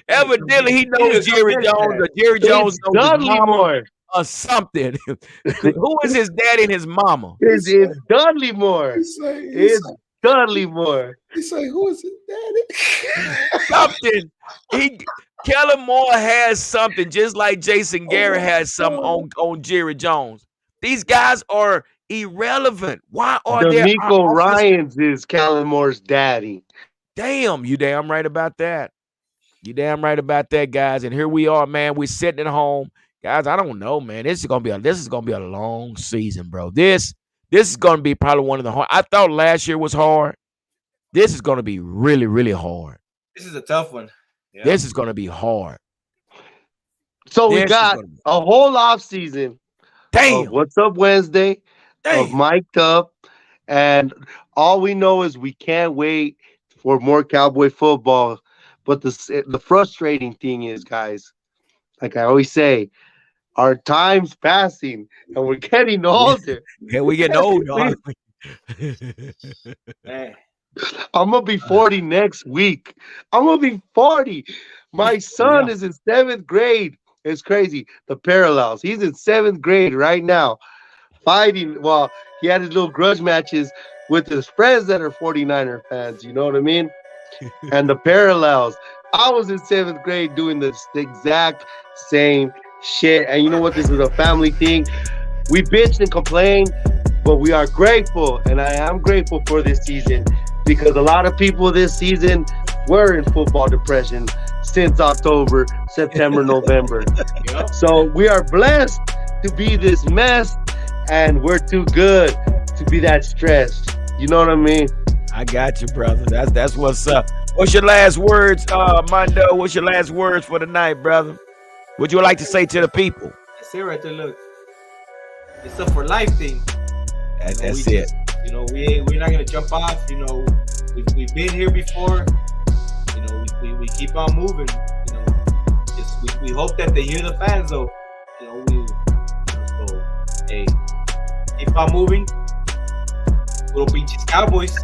evidently he knows Jerry Jones or Jerry Jones knows his mama or something. Who is his daddy and his mama? It's Dudley Moore. It's Dudley Moore. He say, who is his daddy? Something. Kellen Moore has something, just like Jason Garrett has something on Jerry Jones. These guys are irrelevant. Why are there? D'Amico Ryans is Kellen Moore's daddy. Damn, you damn right about that. You damn right about that, guys. And here we are, man. We're sitting at home, guys. I don't know, man. This is gonna be a long season, bro. This is gonna be probably one of the hard. I thought last year was hard. This is gonna be really, really hard. This is a tough one. Yeah. This is going to be hard. So we got a whole off season. Damn. What's Up Wednesday? Of Mic'd Up. And all we know is we can't wait for more Cowboy football. But the frustrating thing is, guys, like I always say, our time's passing and we're getting older. Yeah, we're getting older. I'm going to be 40 next week. I'm going to be 40. My son is in 7th grade. It's crazy. The parallels. He's in 7th grade right now, fighting. Well, he had his little grudge matches with his friends that are 49er fans. You know what I mean? And the parallels. I was in 7th grade doing the exact same shit. And you know what? This is a family thing. We bitched and complained, but we are grateful. And I am grateful for this season. Because a lot of people this season were in football depression since October, September, November. Yep. So we are blessed to be this mess, and we're too good to be that stressed. You know what I mean? I got you, brother. That's what's up. What's your last words, Mondo? What's your last words for the night, brother? What you would like to say to the people? That's it right there. Look, it's a for life thing. That's it. We're not gonna jump off. We've been here before. We keep on moving. We hope that they hear the fans though. Hey, keep on moving. We'll beat these Cowboys.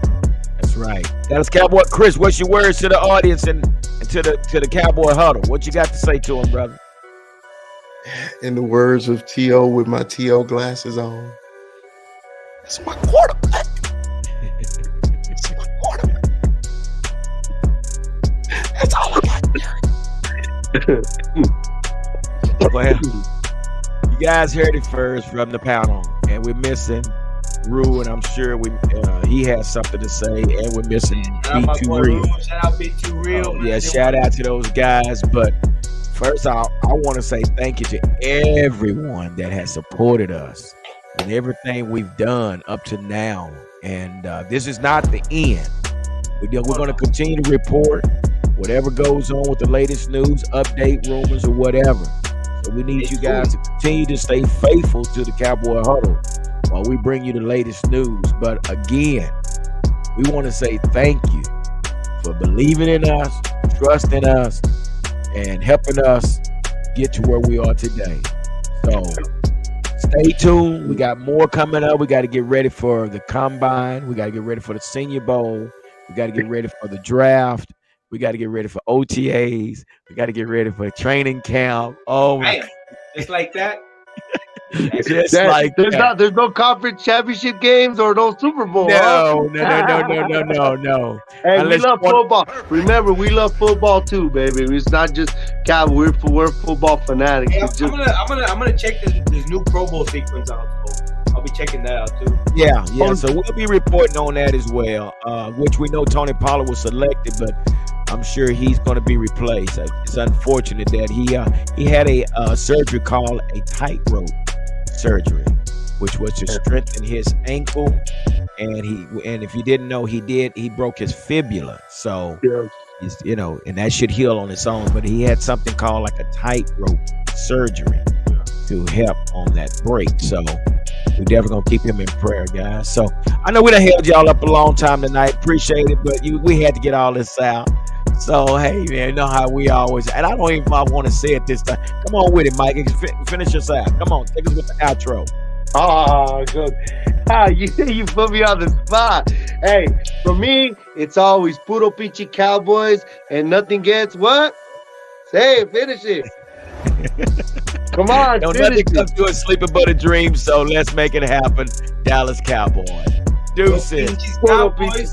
That's right. That's Cowboy Chris. What's your words to the audience and to the Cowboy Huddle? What you got to say to them, brother? In the words of T.O. with my T.O. glasses on. It's my quarterback. It's my quarterback. That's all I got. Well, you guys heard it first from the panel, and we're missing Rue, and I'm sure he has something to say, and we're missing B2 Real. Shout out B2 Real. Yeah, shout out to those guys. But first, I want to say thank you to everyone that has supported us and everything we've done up to now. And this is not the end. We're going to continue to report whatever goes on with the latest news, update, rumors, or whatever. So we need you guys to continue to stay faithful to the Cowboy Huddle while we bring you the latest news. But again, we want to say thank you for believing in us, trusting us, and helping us get to where we are today. So stay tuned. We got more coming up. We got to get ready for the Combine. We got to get ready for the Senior Bowl. We got to get ready for the draft. We got to get ready for OTAs. We got to get ready for training camp. Oh, man. Just like that. Just like there's no conference championship games or no Super Bowl. No. Hey, we love football. Remember, we love football too, baby. It's not just Cowboys. We're football fanatics. Yeah, I'm gonna check this new Pro Bowl sequence out. So I'll be checking that out too. Yeah. So we'll be reporting on that as well. Which we know Tony Pollard was selected, but I'm sure he's going to be replaced. It's unfortunate that he had a surgery called a tightrope surgery, which was to strengthen his ankle, and if you didn't know, he broke his fibula. So he's, and that should heal on its own. But he had something called like a tightrope surgery to help on that break. So we're definitely gonna keep him in prayer, guys. So I know we done held y'all up a long time tonight. Appreciate it, but we had to get all this out. So hey, man, you know how we always, and I don't even want to say it this time. Come on with it, Mike. Finish us out. Come on, take us with the outro. Oh, good. You put me on the spot. Hey, for me, it's always puro pinche Cowboys, and nothing gets what? Say it, finish it. Come on, nothing comes to a sleeping but a dream. So let's make it happen, Dallas Cowboys. Deuces. Cowboys.